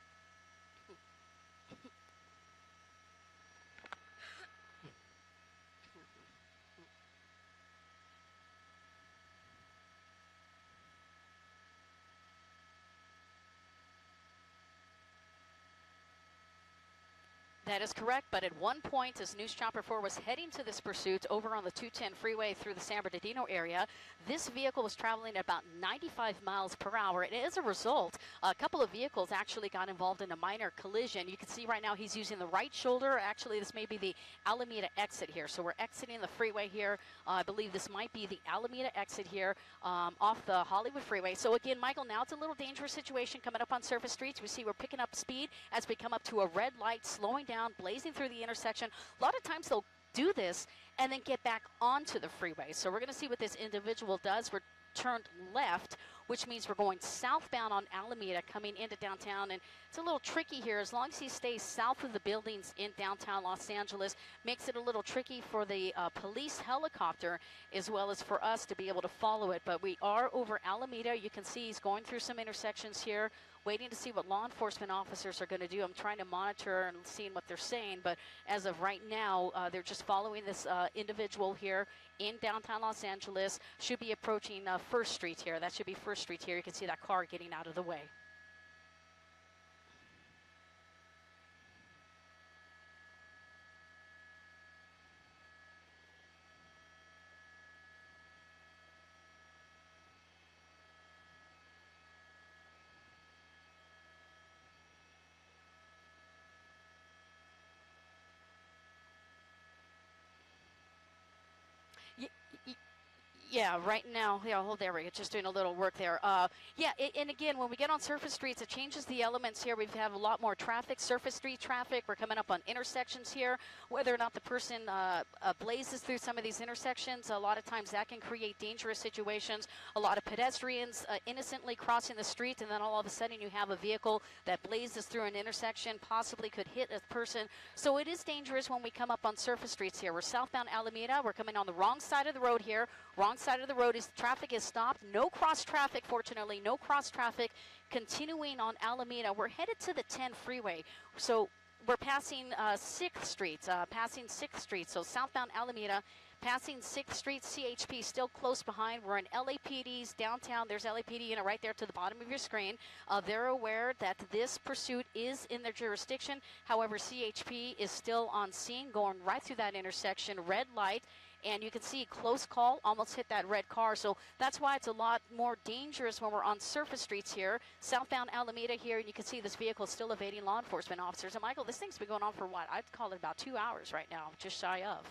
Speaker 8: That is correct, but at one point, as News Chopper 4 was heading to this pursuit over on the 210 freeway through the San Bernardino area, this vehicle was traveling at about 95 miles per hour. And as a result, a couple of vehicles actually got involved in a minor collision. You can see right now he's using the right shoulder. Actually, this may be the Alameda exit here. So we're exiting the freeway here. I believe this might be the Alameda exit here off the Hollywood freeway. So again, Michael, now it's a little dangerous situation coming up on surface streets. We see we're picking up speed as we come up to a red light, slowing down, blazing through the intersection. A lot of times they'll do this and then get back onto the freeway. So we're going to see what this individual does. We're turned left, which means we're going southbound on Alameda coming into downtown. And it's a little tricky here. As long as he stays south of the buildings in downtown Los Angeles, makes it a little tricky for the police helicopter as well as for us to be able to follow it. But we are over Alameda. You can see he's going through some intersections here, waiting to see what law enforcement officers are going to do. I'm trying to monitor and seeing what they're saying, but as of right now, they're just following this individual here in downtown Los Angeles. Should be approaching First Street here. That should be First Street here. You can see that car getting out of the way. Yeah, right now, there we go, just doing a little work there. And again, when we get on surface streets, it changes the elements here. We have a lot more traffic, surface street traffic. We're coming up on intersections here. Whether or not the person blazes through some of these intersections, a lot of times that can create dangerous situations. A lot of pedestrians innocently crossing the street, and then all of a sudden you have a vehicle that blazes through an intersection, possibly could hit a person. So it is dangerous when we come up on surface streets here. We're southbound Alameda. We're coming on the wrong side of the road here. Wrong side of the road is traffic is stopped. No cross traffic, fortunately, no cross traffic. Continuing on Alameda, we're headed to the 10 freeway. So we're passing 6th Street, so southbound Alameda, passing 6th Street, CHP still close behind. We're in LAPD's downtown. There's LAPD right there to the bottom of your screen. They're aware that this pursuit is in their jurisdiction. However, CHP is still on scene, going right through that intersection, red light. And you can see close call, almost hit that red car. So that's why it's a lot more dangerous when we're on surface streets here. Southbound Alameda here, and you can see this vehicle still evading law enforcement officers. And Michael, this thing's been going on for what? I'd call it about 2 hours right now, just shy of.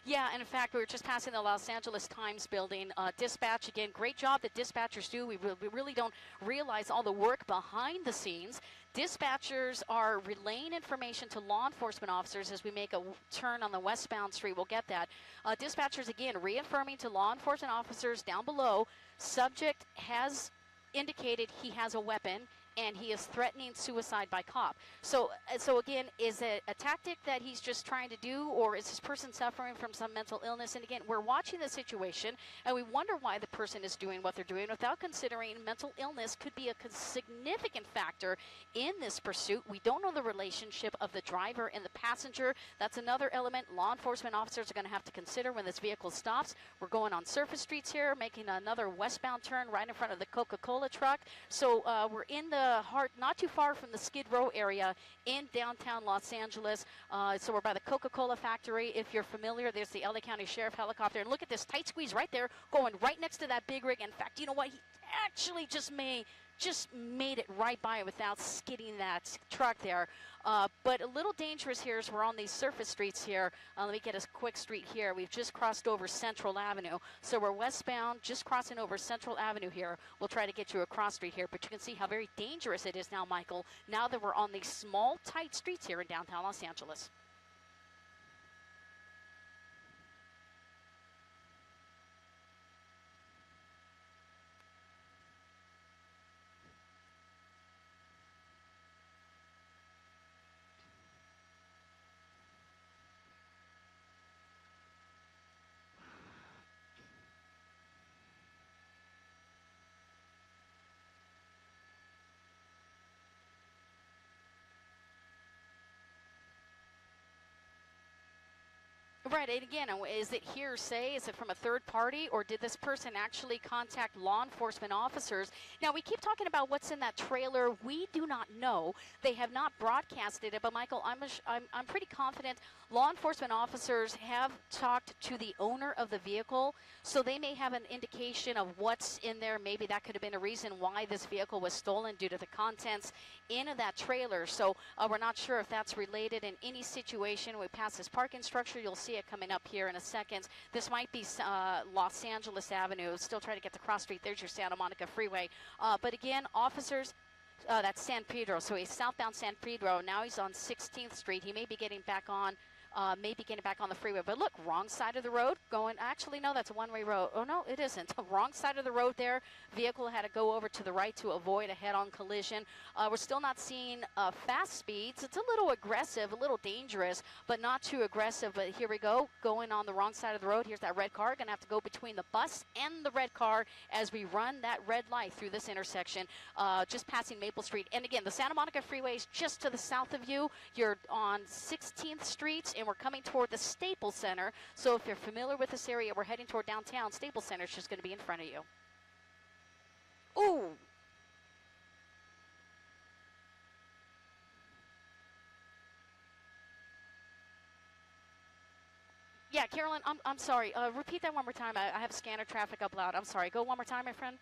Speaker 8: Yeah, and in fact, we were just passing the Los Angeles Times building. Dispatch, again, great job that dispatchers do. We really don't realize all the work behind the scenes. Dispatchers are relaying information to law enforcement officers as we make a turn on the westbound street. We'll get that. Dispatchers, again, reaffirming to law enforcement officers down below, subject has indicated he has a weapon and he is threatening suicide by cop. So again, is it a tactic that he's just trying to do, or is this person suffering from some mental illness? And again, we're watching the situation, and we wonder why the person is doing what they're doing without considering mental illness could be a significant factor in this pursuit. We don't know the relationship of the driver and the passenger. That's another element law enforcement officers are going to have to consider when this vehicle stops. We're going on surface streets here, making another westbound turn right in front of the Coca-Cola truck. So we're in the heart, not too far from the Skid Row area in downtown Los Angeles. So we're by the Coca-Cola factory. If you're familiar, there's the LA County Sheriff helicopter. And look at this tight squeeze right there, going right next to that big rig. In fact, you know what? He actually just made it right by it without skidding that truck there. But a little dangerous here as we're on these surface streets here. Let me get a quick street here. We've just crossed over Central Avenue. So we're westbound, just crossing over Central Avenue here. We'll try to get you across street here, but you can see how very dangerous it is now, Michael, now that we're on these small, tight streets here in downtown Los Angeles. Right, and again, is it hearsay? Is it from a third party, or did this person actually contact law enforcement officers? Now, we keep talking about what's in that trailer. We do not know. They have not broadcasted it, but Michael, I'm pretty confident law enforcement officers have talked to the owner of the vehicle, so they may have an indication of what's in there. Maybe that could have been a reason why this vehicle was stolen due to the contents in that trailer. So we're not sure if that's related in any situation. We pass this parking structure. You'll see it coming up here in a second. This might be Los Angeles Avenue. Still trying to get to Cross Street. There's your Santa Monica Freeway. But again, officers, that's San Pedro. So he's southbound San Pedro. Now he's on 16th Street. He may be getting back on. Maybe getting back on the freeway. But look, wrong side of the road going. Actually, no, that's a one-way road. Oh, no, it isn't. Wrong side of the road there. Vehicle had to go over to the right to avoid a head-on collision. We're still not seeing fast speeds. It's a little aggressive, a little dangerous, but not too aggressive. But here we go, going on the wrong side of the road. Here's that red car. Going to have to go between the bus and the red car as we run that red light through this intersection, just passing Maple Street. And again, the Santa Monica Freeway is just to the south of you. You're on 16th Street, and we're coming toward the Staples Center. So if you're familiar with this area, we're heading toward downtown. Staples Center is just going to be in front of you. Ooh. Yeah, Carolyn, I'm sorry. Repeat that one more time. I have scanner traffic up loud. I'm sorry. Go one more time, my friend.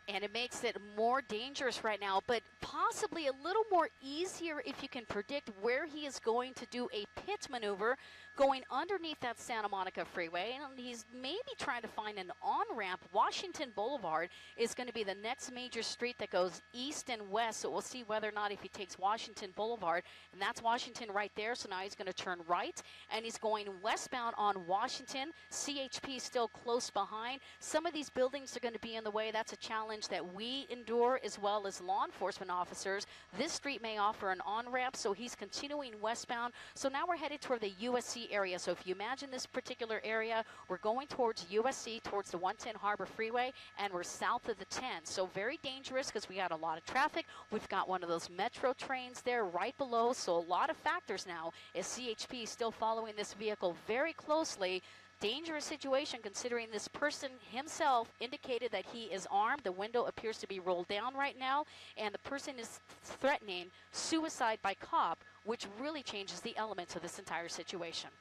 Speaker 8: And it makes it more dangerous right now, but possibly a little more easier if you can predict where he is going to do a pit maneuver going underneath that Santa Monica Freeway. And he's maybe trying to find an on-ramp. Washington Boulevard is going to be the next major street that goes east and west. So we'll see whether or not if he takes Washington Boulevard, and that's Washington right there. So now he's going to turn right, and he's going westbound on Washington. CHP is still close behind. Some of these buildings are going to be in the way. That's a challenge that we endure as well as law enforcement officers. This street may offer an on-ramp, so he's continuing westbound. So now we're headed toward the USC area. So if you imagine this particular area, we're going towards USC, towards the 110 Harbor Freeway, and we're south of the 10. So very dangerous because we got a lot of traffic. We've got one of those metro trains there right below. So a lot of factors now as CHP is still following this vehicle very closely. Dangerous situation considering this person himself indicated that he is armed. The window appears to be rolled down right now, and the person is threatening suicide by cop, which really changes the elements of this entire situation.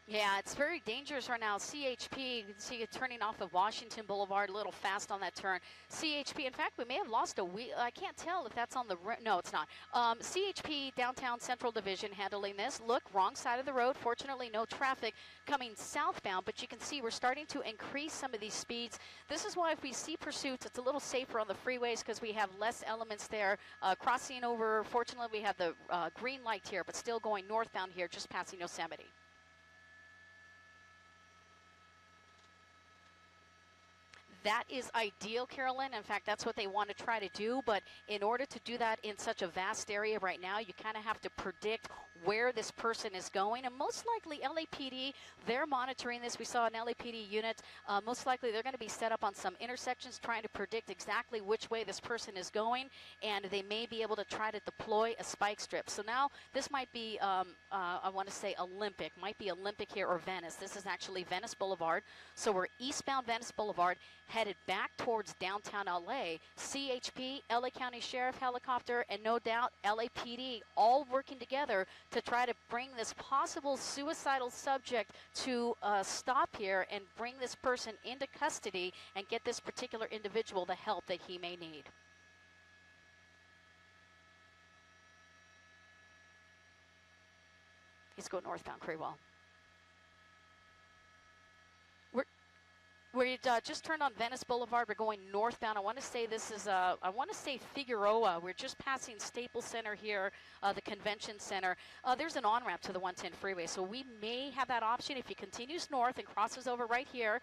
Speaker 8: Yeah, it's very dangerous right now. CHP, you can see it turning off of Washington Boulevard, a little fast on that turn. CHP, in fact, we may have lost a wheel. I can't tell if that's on the, no, it's not. CHP, Downtown Central Division, handling this. Look, wrong side of the road. Fortunately, no traffic coming southbound, but you can see we're starting to increase some of these speeds. This is why if we see pursuits, it's a little safer on the freeways because we have less elements there. Crossing over, fortunately, we have the green light here, but still going northbound here, just passing Yosemite. That is ideal, Carolyn. In fact, that's what they want to try to do. But in order to do that in such a vast area right now, you kind of have to predict where this person is going. And most likely LAPD, they're monitoring this. We saw an LAPD unit. Most likely they're going to be set up on some intersections trying to predict exactly which way this person is going. And they may be able to try to deploy a spike strip. So now this might be, I want to say Olympic. Might be Olympic here or Venice. This is actually Venice Boulevard. So we're eastbound Venice Boulevard, headed back towards downtown LA. CHP, LA County Sheriff helicopter, and no doubt LAPD all working together to try to bring this possible suicidal subject to a stop here and bring this person into custody and get this particular individual the help that he may need. He's going northbound Craywell. We just turned on Venice Boulevard. We're going northbound. I want to say this is, I want to say Figueroa. We're just passing Staples Center here, the convention center. There's an on-ramp to the 110 freeway, so we may have that option. If he continues north and crosses over right here,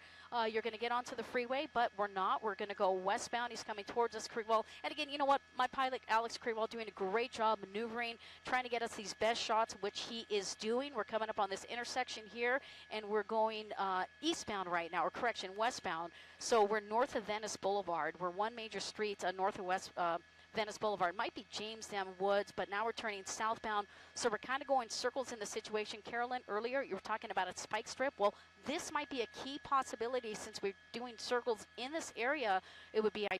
Speaker 8: you're going to get onto the freeway, but we're not. We're going to go westbound. He's coming towards us, Craywell. And again, you know what? My pilot, Alex Craywell, doing a great job maneuvering, trying to get us these best shots, which he is doing. We're coming up on this intersection here, and we're going eastbound right now, or correction, westbound. So we're north of Venice Boulevard. We're one major street north of West Venice Boulevard. Might be James Dam Woods, but now we're turning southbound. So we're kind of going circles in the situation. Carolyn, earlier you were talking about a spike strip. Well, this might be a key possibility since we're doing circles in this area. It would be again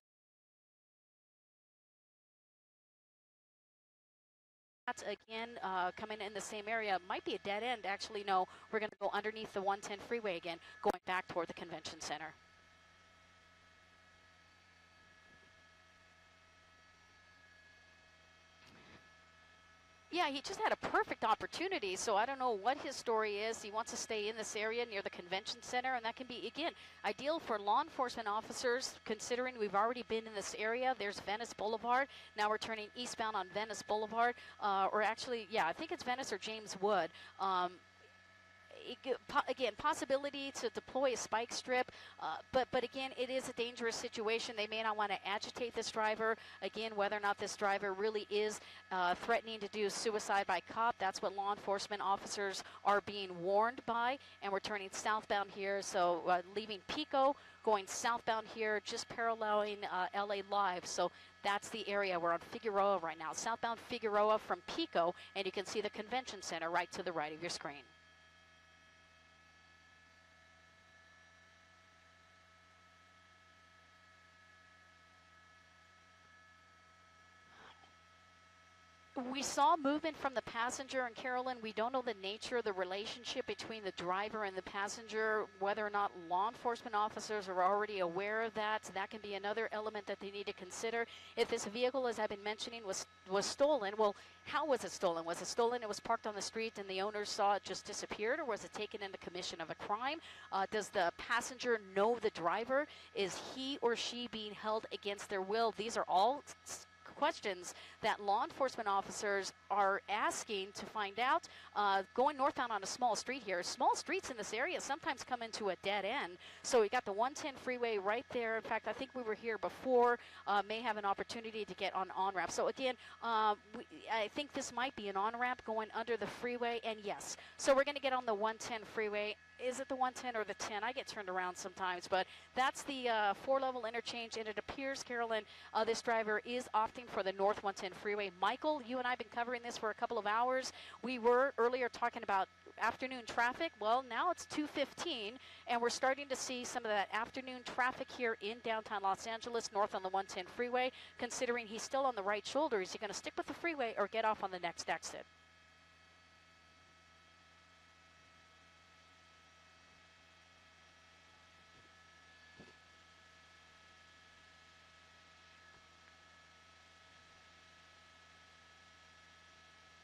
Speaker 8: coming in the same area. Might be a dead end. Actually, no, we're going to go underneath the 110 freeway again, going back toward the convention center. Yeah, he just had a perfect opportunity, so I don't know what his story is. He wants to stay in this area near the convention center, and that can be, again, ideal for law enforcement officers, considering we've already been in this area. There's Venice Boulevard. Now we're turning eastbound on Venice Boulevard, or actually, yeah, I think it's Venice or James Wood. Again, possibility to deploy a spike strip, but again, it is a dangerous situation. They may not want to agitate this driver. Again, whether or not this driver really is threatening to do suicide by cop, that's what law enforcement officers are being warned by. And we're turning southbound here, so leaving Pico, going southbound here, just paralleling LA Live. So that's the area. We're on Figueroa right now, southbound Figueroa from Pico, and you can see the convention center right to the right of your screen. We saw movement from the passenger, and Carolyn, we don't know the nature of the relationship between the driver and the passenger, whether or not law enforcement officers are already aware of that. That can be another element that they need to consider. If this vehicle, as I've been mentioning, was stolen, well, how was it stolen? Was it stolen, it was parked on the street and the owner saw it just disappeared, or was it taken in the commission of a crime? Does the passenger know the driver? Is he or she being held against their will? These are all questions that law enforcement officers are asking to find out. Going northbound on a small street here. Small streets in this area sometimes come into a dead end. So we got the 110 freeway right there. In fact, I think we were here before. May have an opportunity to get on-ramp. So again, I think this might be an on-ramp going under the freeway. And yes, so we're going to get on the 110 freeway. Is it the 110 or the 10? I get turned around sometimes, but that's the 4-level interchange, and it appears, Carolyn, this driver is opting for the North 110 freeway. Michael, you and I have been covering this for a couple of hours. We were earlier talking about afternoon traffic. Well, now it's 2:15, and we're starting to see some of that afternoon traffic here in downtown Los Angeles, north on the 110 freeway. Considering he's still on the right shoulder, is he going to stick with the freeway or get off on the next exit?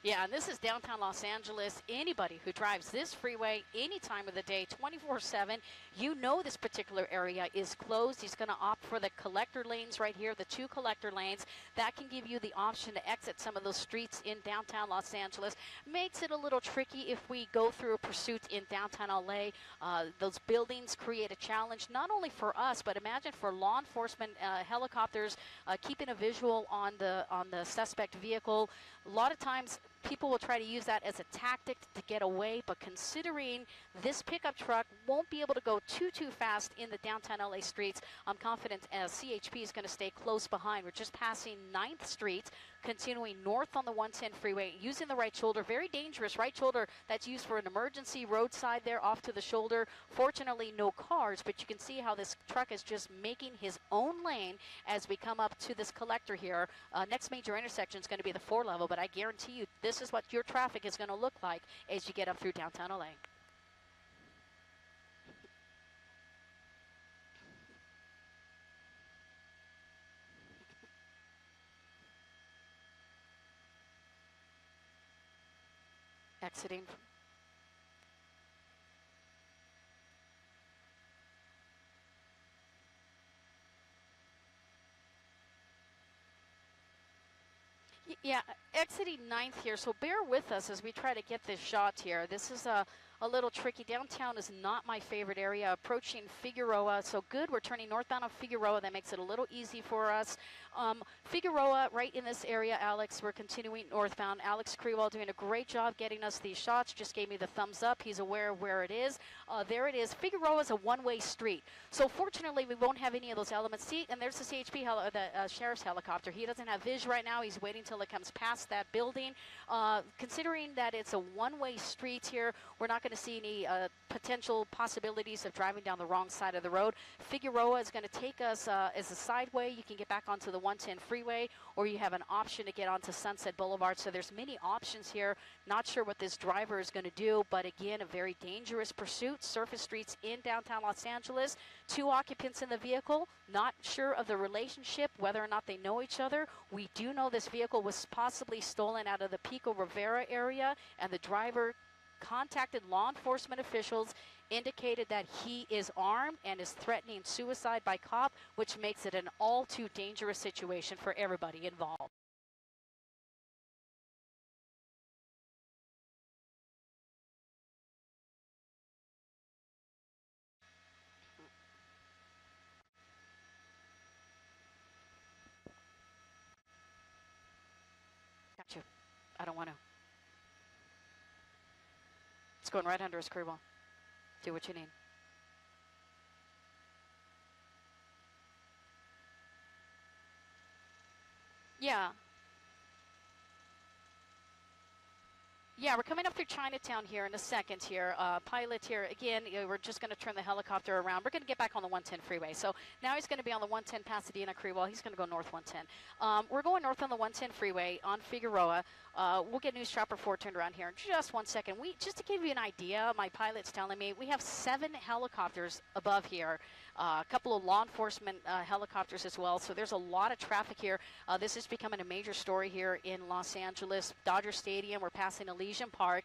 Speaker 8: Yeah, and this is downtown Los Angeles. Anybody who drives this freeway any time of the day, 24/7, you know this particular area is closed. He's going to opt for the collector lanes right here, the 2 collector lanes. That can give you the option to exit some of those streets in downtown Los Angeles. Makes it a little tricky if we go through a pursuit in downtown LA. Those buildings create a challenge, not only for us, but imagine for law enforcement helicopters keeping a visual on the suspect vehicle. A lot of times people will try to use that as a tactic to get away, but considering this pickup truck won't be able to go too fast in the downtown LA streets, I'm confident CHP is going to stay close behind. We're just passing 9th Street, continuing north on the 110 freeway, using the right shoulder. Very dangerous right shoulder that's used for an emergency roadside there off to the shoulder. Fortunately, no cars, but you can see how this truck is just making his own lane as we come up to this collector here. Next major intersection is going to be the 4-level, but I guarantee you this is what your traffic is going to look like as you get up through downtown LA. Exiting Yeah, exiting 9th here, so bear with us as we try to get this shot here. This is a little tricky. Downtown is not my favorite area. Approaching Figueroa, so good. We're turning northbound on Figueroa. That makes it a little easy for us. Figueroa, right in this area, Alex. We're continuing northbound. Alex Krewell doing a great job getting us these shots. Just gave me the thumbs up. He's aware of where it is. There it is. Figueroa is a one-way street. So fortunately, we won't have any of those elements. See, and there's the CHP, the sheriff's helicopter. He doesn't have vision right now. He's waiting till it comes past that building. Considering that it's a one-way street here, we're not going to see any potential possibilities of driving down the wrong side of the road. Figueroa is going to take us as a sideway. You can get back onto the 110 freeway, or you have an option to get onto Sunset Boulevard. So there's many options here. Not sure what this driver is going to do, but again, a very dangerous pursuit. Surface streets in downtown Los Angeles. 2 occupants in the vehicle. Not sure of the relationship, whether or not they know each other. We do know this vehicle was possibly stolen out of the Pico Rivera area, and the driver contacted law enforcement officials, indicated that he is armed and is threatening suicide by cop, which makes it an all too dangerous situation for everybody involved. Got you. I don't want to. It's going right under his crew wall. Do what you need. Yeah. Yeah, we're coming up through Chinatown here in a second here. Pilot here, again, we're just going to turn the helicopter around. We're going to get back on the 110 freeway. So now he's going to be on the 110 Pasadena Krewell. He's going to go north 110. We're going north on the 110 freeway on Figueroa. We'll get News Chopper 4 turned around here in just 1 second. Just to give you an idea, my pilot's telling me we have 7 helicopters above here. A couple of law enforcement helicopters as well. So there's a lot of traffic here. This is becoming a major story here in Los Angeles. Dodger Stadium, we're passing Elysian Park.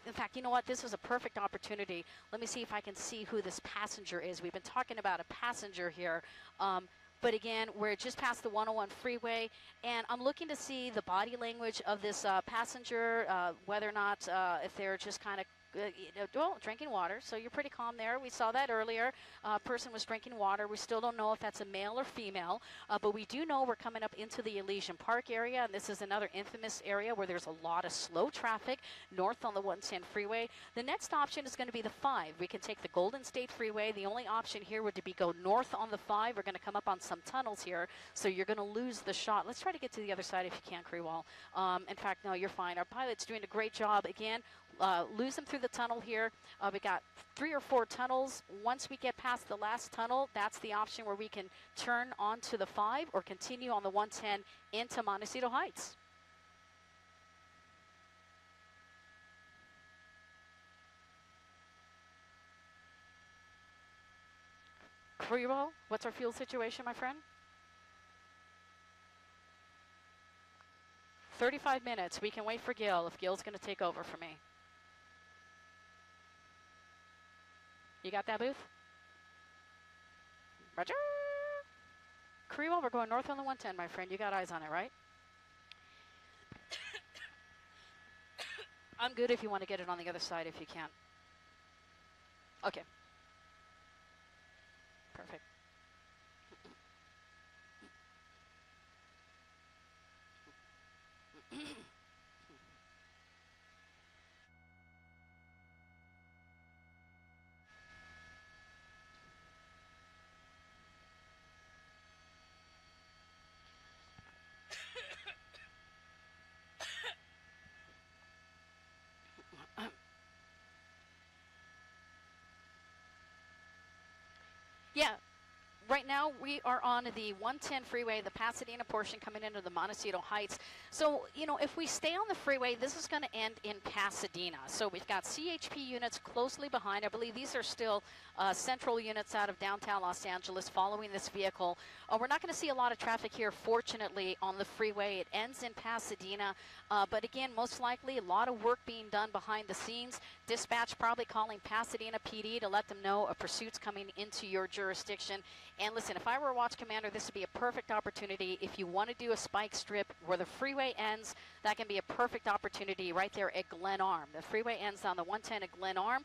Speaker 8: In fact, you know what? This is a perfect opportunity. Let me see if I can see who this passenger is. We've been talking about a passenger here. But again, we're just past the 101 freeway, and I'm looking to see the body language of this passenger, whether or not if they're just kind of well, drinking water, so you're pretty calm there. We saw that earlier. Person was drinking water. We still don't know if that's a male or female, but we do know we're coming up into the Elysian Park area, and this is another infamous area where there's a lot of slow traffic north on the 110 freeway. The next option is going to be the 5. We can take the Golden State Freeway. The only option here would be go north on the 5. We're going to come up on some tunnels here, so you're going to lose the shot. Let's try to get to the other side if you can, Krewell. In fact, no, you're fine. Our pilot's doing a great job. Again, lose them through the tunnel here. We got 3 or 4 tunnels. Once we get past the last tunnel, that's the option where we can turn onto the 5 or continue on the 110 into Montecito Heights. Krewell, what's our fuel situation, my friend? 35 minutes. We can wait for Gil if Gil's going to take over for me. You got that, Booth? Roger. Krewell, we're going north on the 110, my friend. You got eyes on it, right? I'm good if you want to get it on the other side if you can. Okay. Perfect. Yeah. Right now, we are on the 110 freeway, the Pasadena portion coming into the Montecito Heights. So, you know, if we stay on the freeway, this is going to end in Pasadena. So we've got CHP units closely behind. I believe these are still central units out of downtown Los Angeles following this vehicle. We're not going to see a lot of traffic here, fortunately, on the freeway. It ends in Pasadena. But again, most likely a lot of work being done behind the scenes. Dispatch probably calling Pasadena PD to let them know a pursuit's coming into your jurisdiction. And listen, if I were a watch commander, this would be a perfect opportunity. If you want to do a spike strip where the freeway ends, that can be a perfect opportunity right there at Glen Arm. The freeway ends on the 110 at Glen Arm.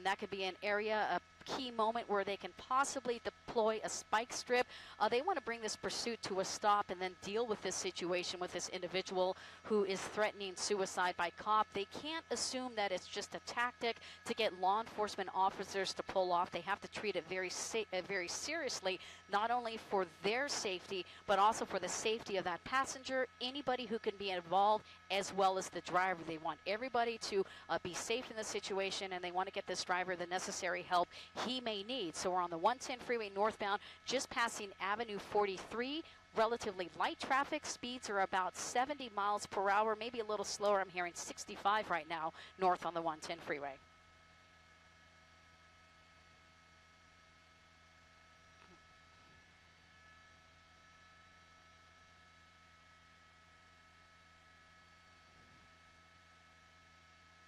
Speaker 8: That could be an area, a key moment where they can possibly deploy a spike strip. They want to bring this pursuit to a stop and then deal with this situation with this individual who is threatening suicide by cop. They can't assume that it's just a tactic to get law enforcement officers to pull off. They have to treat it very seriously, not only for their safety, but also for the safety of that passenger, anybody who can be involved, as well as the driver. They want everybody to be safe in the situation, and they want to get this driver the necessary help he may need. So we're on the 110 freeway northbound, just passing Avenue 43. Relatively light traffic. Speeds are about 70 miles per hour, maybe a little slower. I'm hearing 65 right now north on the 110 freeway.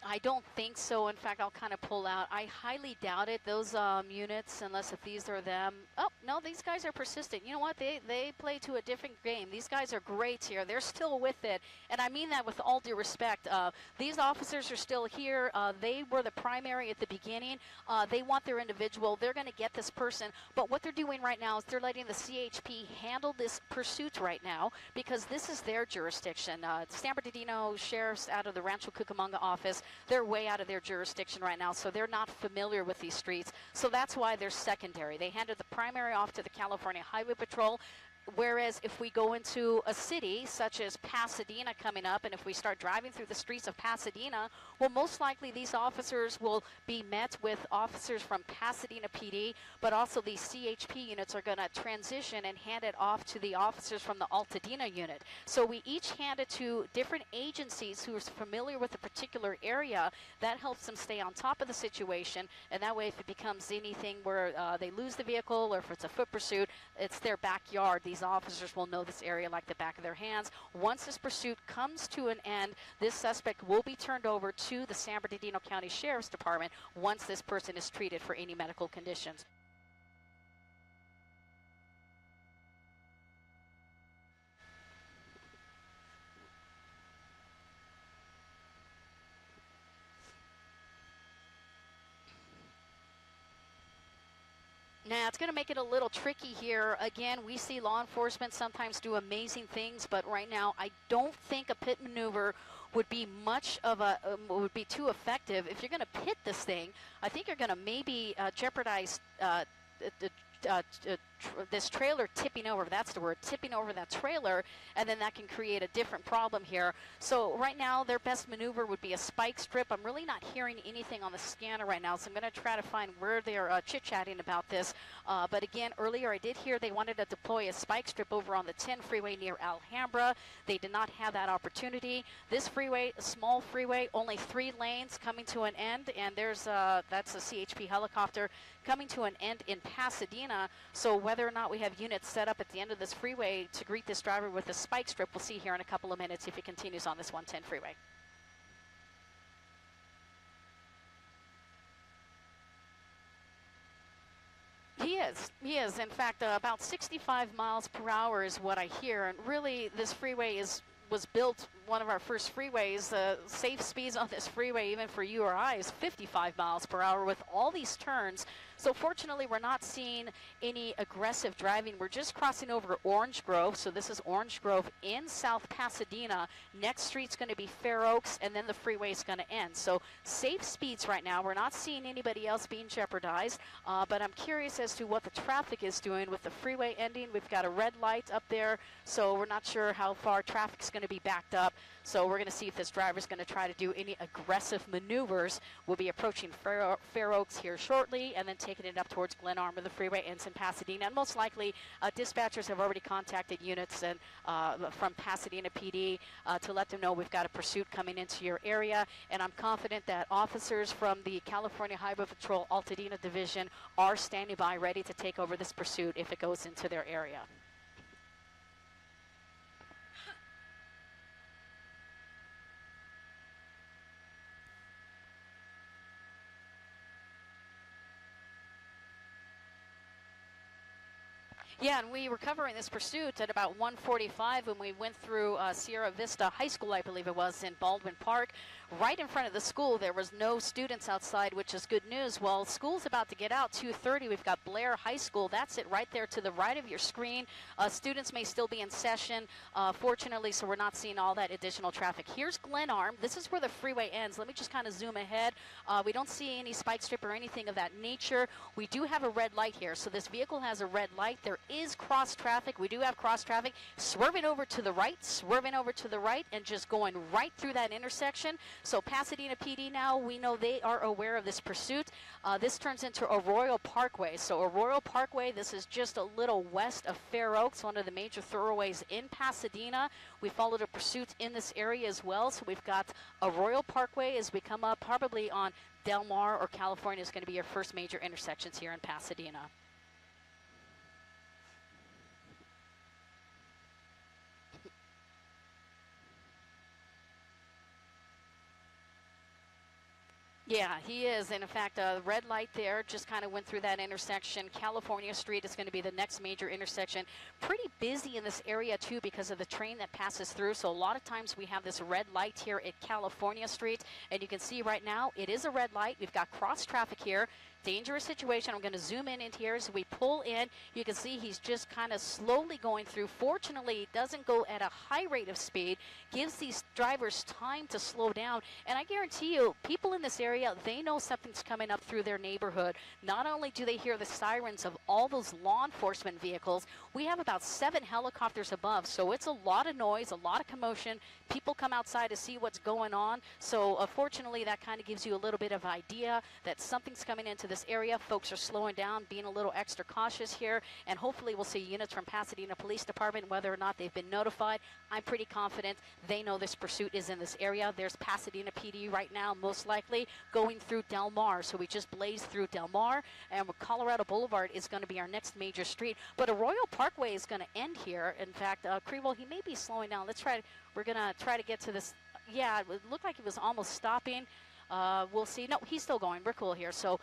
Speaker 8: I don't think so. In fact, I'll kind of pull out. I highly doubt it. Those units, unless if these are them. Oh, no, these guys are persistent. You know what? They play to a different game. These guys are great here. They're still with it. And I mean that with all due respect. These officers are still here. They were the primary at the beginning. They want their individual. They're going to get this person. But what they're doing right now is they're letting the CHP handle this pursuit right now because this is their jurisdiction. San Bernardino Sheriff's out of the Rancho Cucamonga office. They're way out of their jurisdiction right now, so they're not familiar with these streets. So that's why they're secondary. They handed the primary off to the California Highway Patrol. Whereas if we go into a city such as Pasadena coming up, and if we start driving through the streets of Pasadena, well, most likely these officers will be met with officers from Pasadena PD, but also these CHP units are going to transition and hand it off to the officers from the Altadena unit. So we each hand it to different agencies who are familiar with a particular area. That helps them stay on top of the situation, and that way if it becomes anything where they lose the vehicle or if it's a foot pursuit, it's their backyard. These officers will know this area like the back of their hands. Once this pursuit comes to an end, this suspect will be turned over to the San Bernardino County Sheriff's Department once this person is treated for any medical conditions. Now, it's going to make it a little tricky here. Again, we see law enforcement sometimes do amazing things, but right now I don't think a pit maneuver would be much of a, would be too effective. If you're going to pit this thing, I think you're going to maybe jeopardize this trailer tipping over, that's the word, tipping over that trailer, and then that can create a different problem here. So right now, their best maneuver would be a spike strip. I'm really not hearing anything on the scanner right now, so I'm going to try to find where they're chit-chatting about this. But again, earlier I did hear they wanted to deploy a spike strip over on the 10 freeway near Alhambra. They did not have that opportunity. This freeway, a small freeway, only 3 lanes coming to an end, and there's that's a CHP helicopter coming to an end in Pasadena. So whether or not we have units set up at the end of this freeway to greet this driver with a spike strip, we'll see here in a couple of minutes if it continues on this 110 freeway. He is. In fact, about 65 miles per hour is what I hear. And really, this freeway was built, one of our first freeways. Safe speeds on this freeway, even for you or I, is 55 miles per hour with all these turns. So fortunately, we're not seeing any aggressive driving. We're just crossing over Orange Grove. So this is Orange Grove in South Pasadena. Next street's going to be Fair Oaks, and then the freeway is going to end. So safe speeds right now. We're not seeing anybody else being jeopardized, but I'm curious as to what the traffic is doing with the freeway ending. We've got a red light up there, so we're not sure how far traffic's going to be backed up. So we're going to see if this driver's going to try to do any aggressive maneuvers. We'll be approaching Fair Oaks here shortly, and then taking it up towards Glen Arm where the freeway ends in Pasadena. And most likely, dispatchers have already contacted units and from Pasadena PD to let them know we've got a pursuit coming into your area. And I'm confident that officers from the California Highway Patrol Altadena Division are standing by ready to take over this pursuit if it goes into their area. Yeah, and we were covering this pursuit at about 1:45 when we went through Sierra Vista High School, I believe it was, in Baldwin Park. Right in front of the school, there was no students outside, which is good news. Well, school's about to get out, 2:30. We've got Blair High School. That's it right there to the right of your screen. Students may still be in session, fortunately, so we're not seeing all that additional traffic. Here's Glenarm. This is where the freeway ends. Let me just kind of zoom ahead. We don't see any spike strip or anything of that nature. We do have a red light here, so this vehicle has a red light. There is cross traffic. We do have cross traffic. Swerving over to the right, and just going right through that intersection. So Pasadena PD now, we know they are aware of this pursuit. This turns into Arroyo Parkway. So Arroyo Parkway, this is just a little west of Fair Oaks, one of the major thoroughways in Pasadena. We followed a pursuit in this area as well. So we've got Arroyo Parkway as we come up probably on Del Mar or California is going to be your first major intersections here in Pasadena. Yeah, he is. And in fact, the red light there just kind of went through that intersection. California Street is going to be the next major intersection. Pretty busy in this area, too, because of the train that passes through. So a lot of times we have this red light here at California Street. And you can see right now it is a red light. We've got cross traffic here. Dangerous situation. I'm going to zoom in into here as we pull in. You can see he's just kind of slowly going through. Fortunately, it doesn't go at a high rate of speed. Gives these drivers time to slow down. And I guarantee you, people in this area, they know something's coming up through their neighborhood. Not only do they hear the sirens of all those law enforcement vehicles, we have about 7 helicopters above. So it's a lot of noise, a lot of commotion. People come outside to see what's going on. So fortunately, that kind of gives you a little bit of idea that something's coming into this area. Folks are slowing down, being a little extra cautious here, and hopefully we'll see units from Pasadena Police Department, whether or not they've been notified. I'm pretty confident they know this pursuit is in this area. There's Pasadena PD right now, most likely going through Del Mar. So we just blazed through Del Mar, and Colorado Boulevard is going to be our next major street. But Arroyo Parkway is going to end here. In fact, Krewell, he may be slowing down. We're going to try to get to this. Yeah, it looked like he was almost stopping. We'll see. No, he's still going. We're cool here. So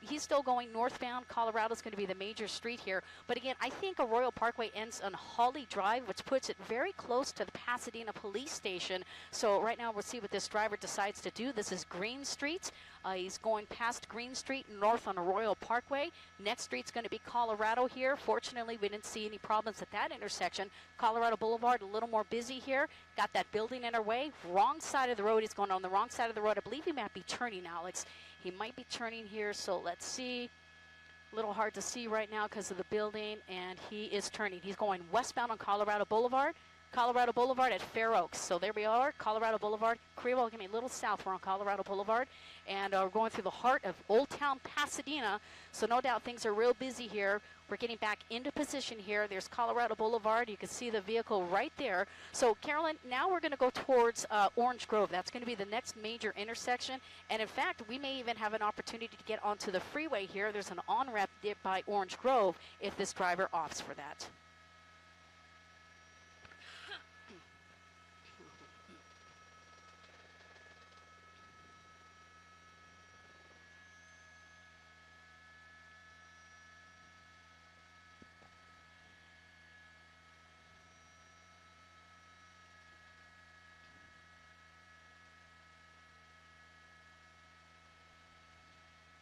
Speaker 8: he's still going northbound. Colorado's going to be the major street here. But again, I think Arroyo Parkway ends on Holly Drive, which puts it very close to the Pasadena Police Station. So right now we'll see what this driver decides to do. This is Green Street. He's going past Green Street north on Arroyo Parkway. Next street's going to be Colorado here. Fortunately, we didn't see any problems at that intersection. Colorado Boulevard, a little more busy here. Got that building in our way. Wrong side of the road. He's going on the wrong side of the road. I believe he might be turning, Alex. He might be turning here, so let's see. A little hard to see right now because of the building, and he is turning. He's going westbound on Colorado Boulevard. Colorado Boulevard at Fair Oaks. So there we are, Colorado Boulevard. Krewell, give me a little south. We're on Colorado Boulevard, and we're going through the heart of Old Town Pasadena. So no doubt things are real busy here. We're getting back into position here. There's Colorado Boulevard. You can see the vehicle right there. So, Carolyn, now we're going to go towards Orange Grove. That's going to be the next major intersection. And, in fact, we may even have an opportunity to get onto the freeway here. There's an on-ramp by Orange Grove if this driver opts for that.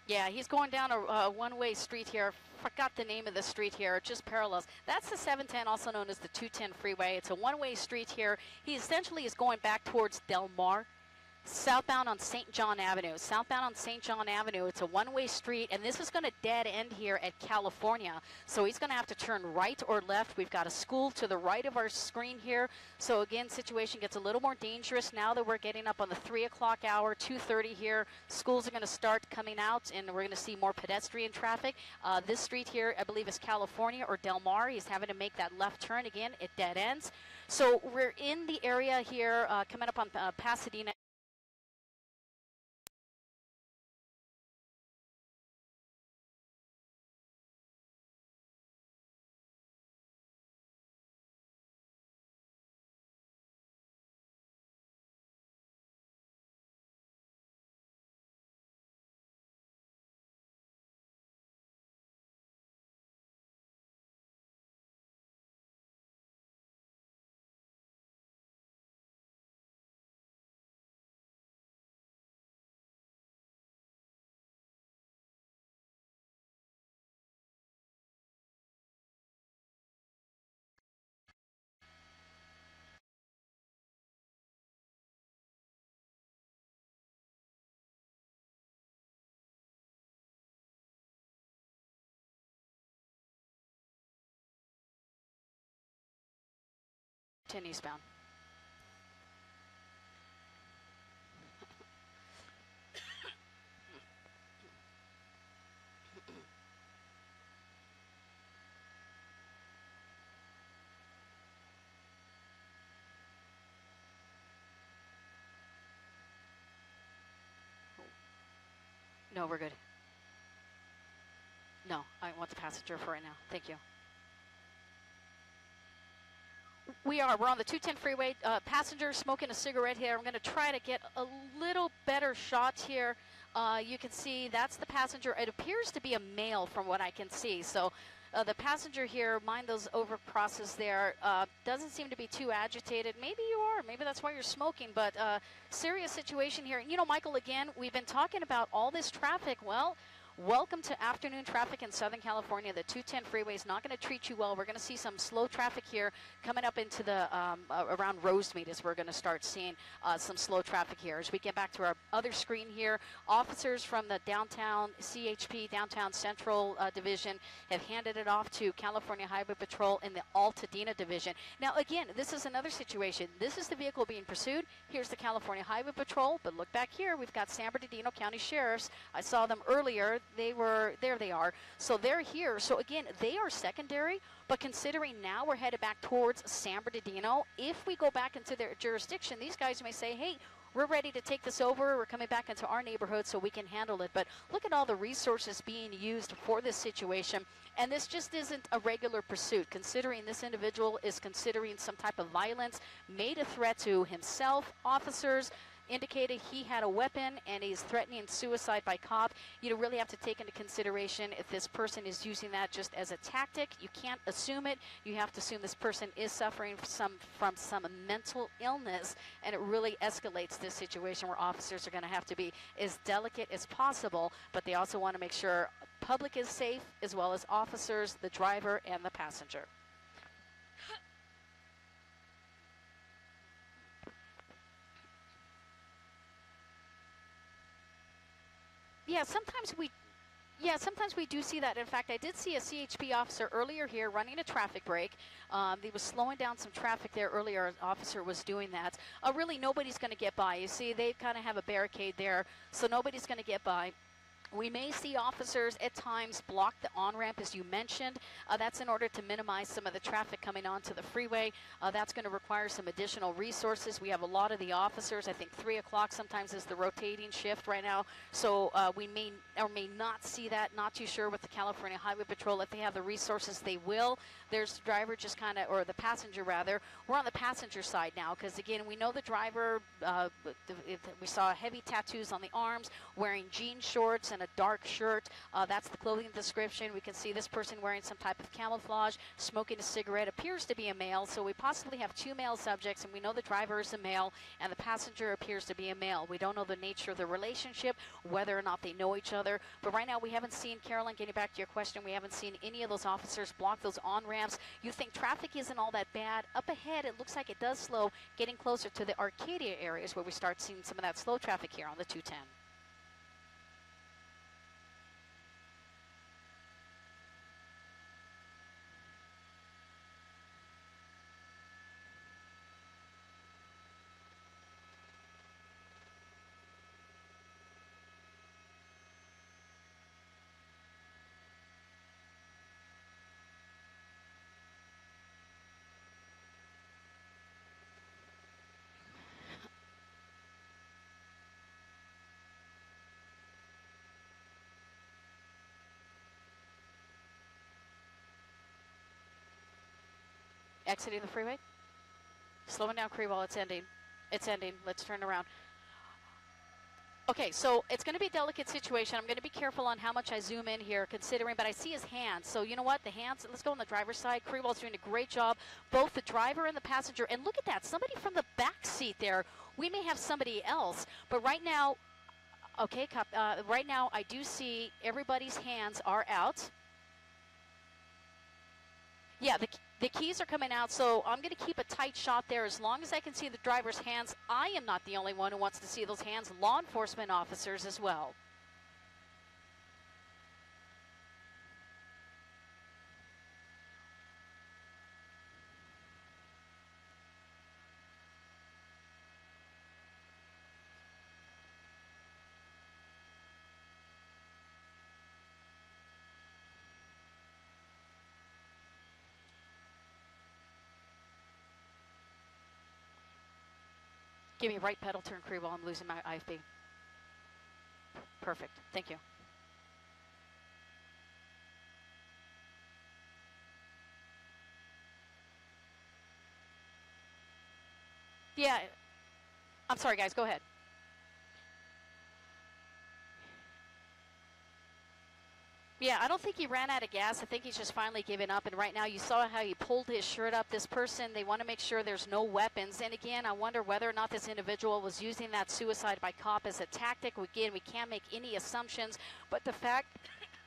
Speaker 8: Yeah, he's going down a one-way street here. Forgot the name of the street here. It just parallels. That's the 710, also known as the 210 freeway. It's a one-way street here. He essentially is going back towards Del Mar. Southbound on St. John Avenue. Southbound on St. John Avenue. It's a one-way street, and this is going to dead end here at California. So he's going to have to turn right or left. We've got a school to the right of our screen here. So again, situation gets a little more dangerous now that we're getting up on the 3 o'clock hour, 2:30 here. Schools are going to start coming out, and we're going to see more pedestrian traffic. This street here, I believe, is California or Del Mar. He's having to make that left turn again. It dead ends. So we're in the area here coming up on Pasadena. 210 eastbound. No, we're good. No, I want the passenger for right now. Thank you. We're on the 210 freeway. Passenger smoking a cigarette here. I'm going to try to get a little better shot here. You can see that's the passenger. It appears to be a male from what I can see. So the passenger here, mind those over crosses there, doesn't seem to be too agitated. Maybe you are. Maybe that's why you're smoking. But serious situation here. You know, Michael, again, we've been talking about all this traffic. Well, welcome to afternoon traffic in Southern California. The 210 freeway is not going to treat you well. We're going to see some slow traffic here coming up into the around Rosemead as we're going to start seeing some slow traffic here. As we get back to our other screen here, officers from the downtown CHP, Downtown Central Division, have handed it off to California Highway Patrol in the Altadena Division. Now, again, this is another situation. This is the vehicle being pursued. Here's the California Highway Patrol. But look back here. We've got San Bernardino County Sheriffs. I saw them earlier. There they are. So they're here. So again, they are secondary, but considering now we're headed back towards San Bernardino, if we go back into their jurisdiction, these guys may say, hey, we're ready to take this over. We're coming back into our neighborhood so we can handle it. But look at all the resources being used for this situation. And this just isn't a regular pursuit, considering this individual is considering some type of violence, made a threat to himself, officers, indicated he had a weapon, and he's threatening suicide by cop. You really have to take into consideration if this person is using that just as a tactic. You can't assume it. You have to assume this person is suffering from some mental illness, and it really escalates this situation where officers are going to have to be as delicate as possible, but they also want to make sure public is safe, as well as officers, the driver, and the passenger. Sometimes we do see that. In fact, I did see a CHP officer earlier here running a traffic brake. He was slowing down some traffic there earlier. An officer was doing that. Really, nobody's going to get by. You see, they kind of have a barricade there, so nobody's going to get by. We may see officers at times block the on-ramp, as you mentioned. That's in order to minimize some of the traffic coming onto the freeway. That's going to require some additional resources. We have a lot of the officers. I think 3 o'clock sometimes is the rotating shift right now. So we may or may not see that. Not too sure with the California Highway Patrol. If they have the resources, they will. There's the driver just kind of, or the passenger rather. We're on the passenger side now because, again, we know the driver. We saw heavy tattoos on the arms, wearing jean shorts and a dark shirt. That's the clothing description. We can see this person wearing some type of camouflage, smoking a cigarette, appears to be a male. So we possibly have 2 male subjects, and we know the driver is a male and the passenger appears to be a male. We don't know the nature of the relationship, whether or not they know each other. But right now we haven't seen, Carolyn, getting back to your question, we haven't seen any of those officers block those on-ramps. You think traffic isn't all that bad. Up ahead, it looks like it does slow, getting closer to the Arcadia areas where we start seeing some of that slow traffic here on the 210. Exiting the freeway. Slowing down Crewell. It's ending. It's ending. Let's turn around. Okay, so it's going to be a delicate situation. I'm going to be careful on how much I zoom in here, considering, but I see his hands. So you know what? The hands, let's go on the driver's side. Crewell's doing a great job, both the driver and the passenger. And look at that, somebody from the back seat there. We may have somebody else, but right now, okay, right now I do see everybody's hands are out. Yeah, the keys are coming out, so I'm going to keep a tight shot there. As long as I can see the driver's hands, I am not the only one who wants to see those hands. Law enforcement officers as well. Give me right pedal turn crew while I'm losing my IFB. Perfect. Thank you. Yeah. I'm sorry, guys. Go ahead. Yeah, I don't think he ran out of gas. I think he's just finally given up. And right now, you saw how he pulled his shirt up. This person, they want to make sure there's no weapons. And again, I wonder whether or not this individual was using that suicide by cop as a tactic. Again, we can't make any assumptions. But the fact,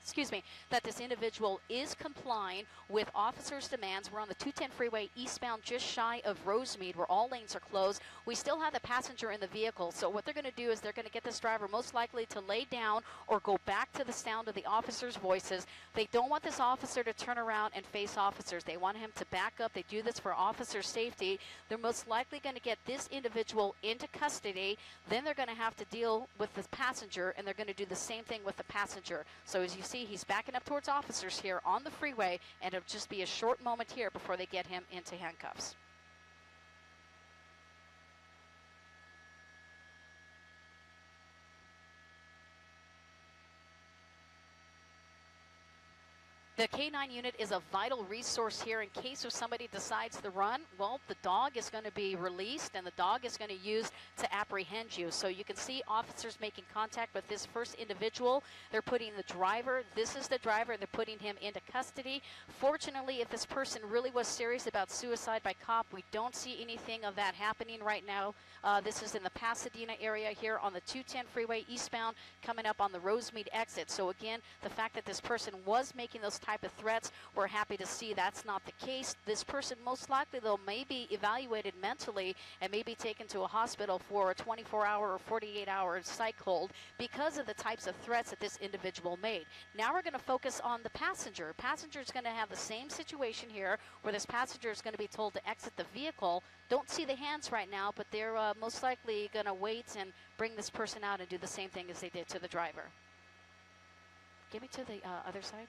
Speaker 8: excuse me, that this individual is complying with officers' demands. We're on the 210 freeway eastbound just shy of Rosemead where all lanes are closed. We still have the passenger in the vehicle. So what they're going to do is they're going to get this driver most likely to lay down or go back to the sound of the officers' voices. They don't want this officer to turn around and face officers. They want him to back up. They do this for officer safety. They're most likely going to get this individual into custody. Then they're going to have to deal with the passenger, and they're going to do the same thing with the passenger. So as you see, he's backing up towards officers here on the freeway, and it'll just be a short moment here before they get him into handcuffs. The K9 unit is a vital resource here in case if somebody decides to run. Well, the dog is going to be released, and the dog is going to use to apprehend you. So you can see officers making contact with this first individual. They're putting the driver, this is the driver, they're putting him into custody. Fortunately, if this person really was serious about suicide by cop, we don't see anything of that happening right now. This is in the Pasadena area here on the 210 freeway eastbound, coming up on the Rosemead exit. So again, the fact that this person was making those type of threats, we're happy to see that's not the case. This person most likely, though, may be evaluated mentally and may be taken to a hospital for a 24-hour or 48-hour psych hold because of the types of threats that this individual made. Now we're going to focus on the passenger. Passenger is going to have the same situation here where this passenger is going to be told to exit the vehicle. Don't see the hands right now, but they're most likely going to wait and bring this person out and do the same thing as they did to the driver. Get me to the other side.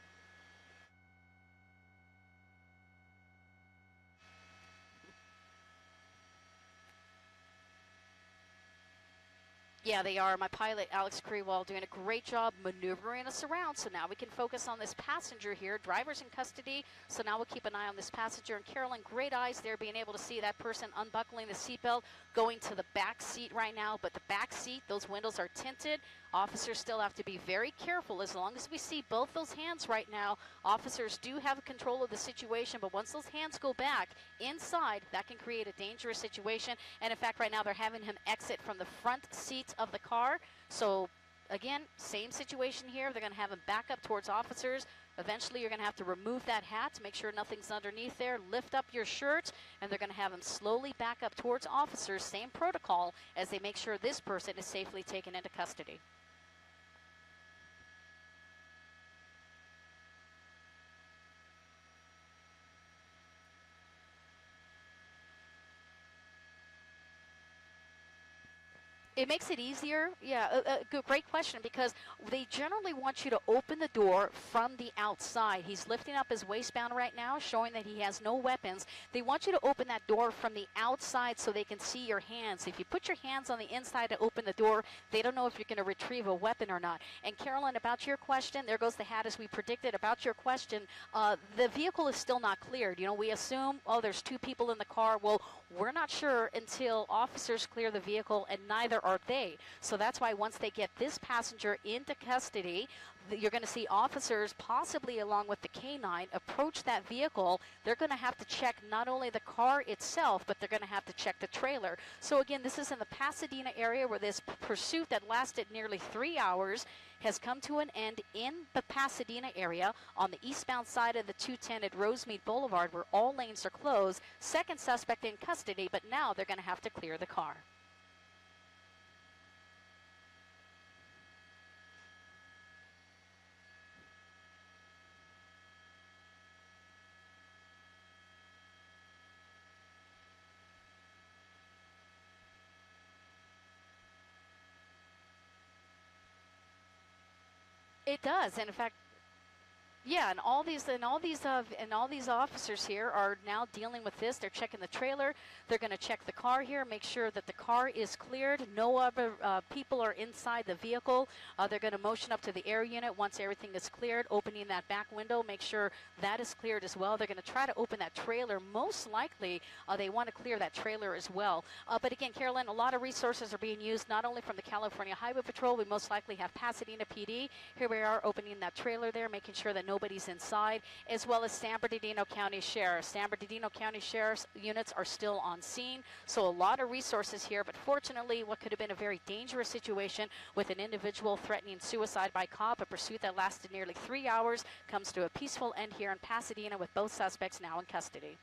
Speaker 8: Yeah, they are. My pilot, Alex Krewall, doing a great job maneuvering us around. So now we can focus on this passenger here. Driver's in custody, so now we'll keep an eye on this passenger. And Carolyn, great eyes there, being able to see that person unbuckling the seatbelt, going to the back seat right now. But the back seat, those windows are tinted. Officers still have to be very careful. As long as we see both those hands right now, officers do have control of the situation. But once those hands go back inside, that can create a dangerous situation. And in fact, right now they're having him exit from the front seat of the car. So again, same situation here. They're going to have him back up towards officers. Eventually, you're going to have to remove that hat to make sure nothing's underneath there. Lift up your shirt, and they're going to have him slowly back up towards officers. Same protocol as they make sure this person is safely taken into custody. It makes it easier. Yeah, great question, because they generally want you to open the door from the outside. He's lifting up his waistband right now, showing that he has no weapons. They want you to open that door from the outside so they can see your hands. If you put your hands on the inside to open the door, they don't know if you're going to retrieve a weapon or not. And Carolyn, about your question, there goes the hat as we predicted. About your question, the vehicle is still not cleared. You know, we assume, oh, there's two people in the car. Well, we're not sure until officers clear the vehicle, and neither are they. So that's why once they get this passenger into custody, you're going to see officers, possibly along with the K9, approach that vehicle. They're going to have to check not only the car itself, but they're going to have to check the trailer. So again, this is in the Pasadena area where this pursuit that lasted nearly 3 hours has come to an end in the Pasadena area on the eastbound side of the 210 at Rosemead Boulevard, where all lanes are closed. Second suspect in custody, but now they're going to have to clear the car. It does, and in fact, Yeah, and all these officers here are now dealing with this. They're checking the trailer. They're going to check the car here, make sure that the car is cleared. No other people are inside the vehicle. They're going to motion up to the air unit once everything is cleared, opening that back window, make sure that is cleared as well. They're going to try to open that trailer. Most likely, they want to clear that trailer as well. But again, Carolyn, a lot of resources are being used, not only from the California Highway Patrol. We most likely have Pasadena PD. Here we are opening that trailer there, making sure that nobody's inside, as well as San Bernardino County Sheriff. San Bernardino County Sheriff's units are still on scene, so a lot of resources here, but fortunately what could have been a very dangerous situation with an individual threatening suicide by cop, a pursuit that lasted nearly 3 hours, comes to a peaceful end here in Pasadena with both suspects now in custody.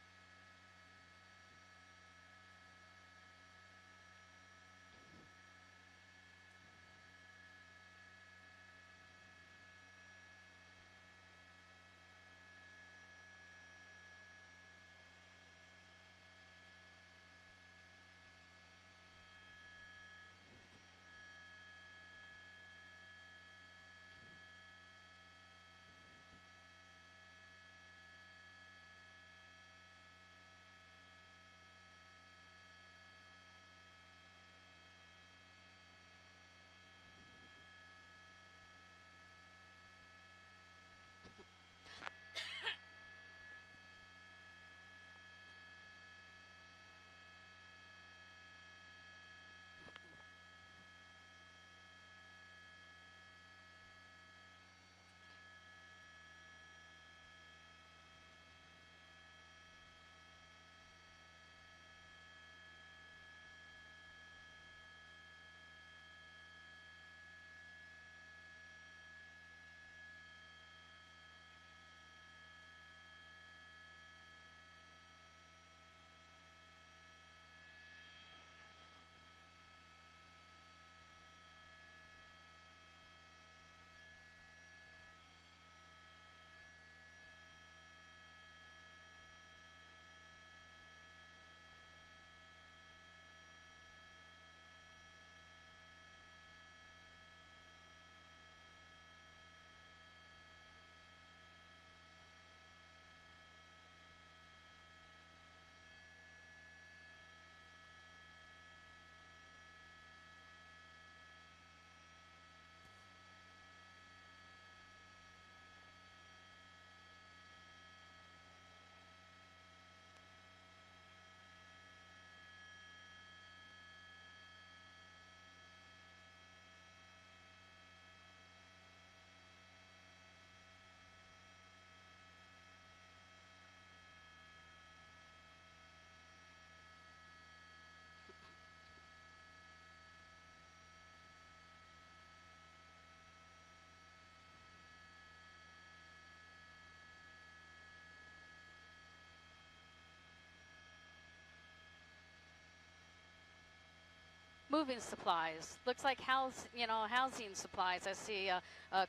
Speaker 8: Moving supplies. Looks like housing supplies. I see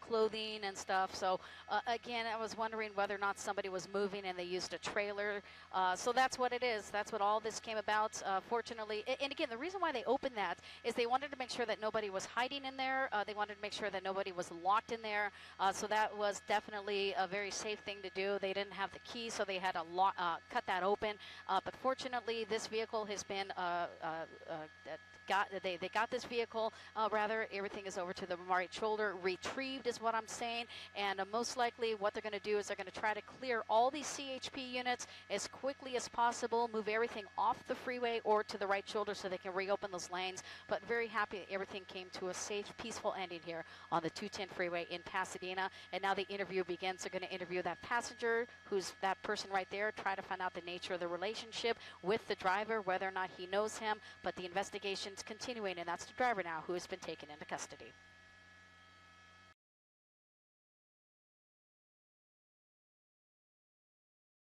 Speaker 8: clothing and stuff. So again, I was wondering whether or not somebody was moving and they used a trailer. So that's what it is. That's what all this came about. Fortunately, and again, the reason why they opened that is they wanted to make sure that nobody was hiding in there. They wanted to make sure that nobody was locked in there. So that was definitely a very safe thing to do. They didn't have the key, so they had to cut that open. But fortunately, this vehicle has been they got this vehicle, rather, everything is over to the right shoulder, retrieved is what I'm saying, and most likely what they're going to do is they're going to try to clear all these CHP units as quickly as possible, move everything off the freeway or to the right shoulder so they can reopen those lanes, but very happy that everything came to a safe, peaceful ending here on the 210 freeway in Pasadena, and now the interview begins. They're going to interview that passenger, who's that person right there, try to find out the nature of the relationship with the driver, whether or not he knows him, but the investigation's continuing, and that's the driver now who has been taken into custody.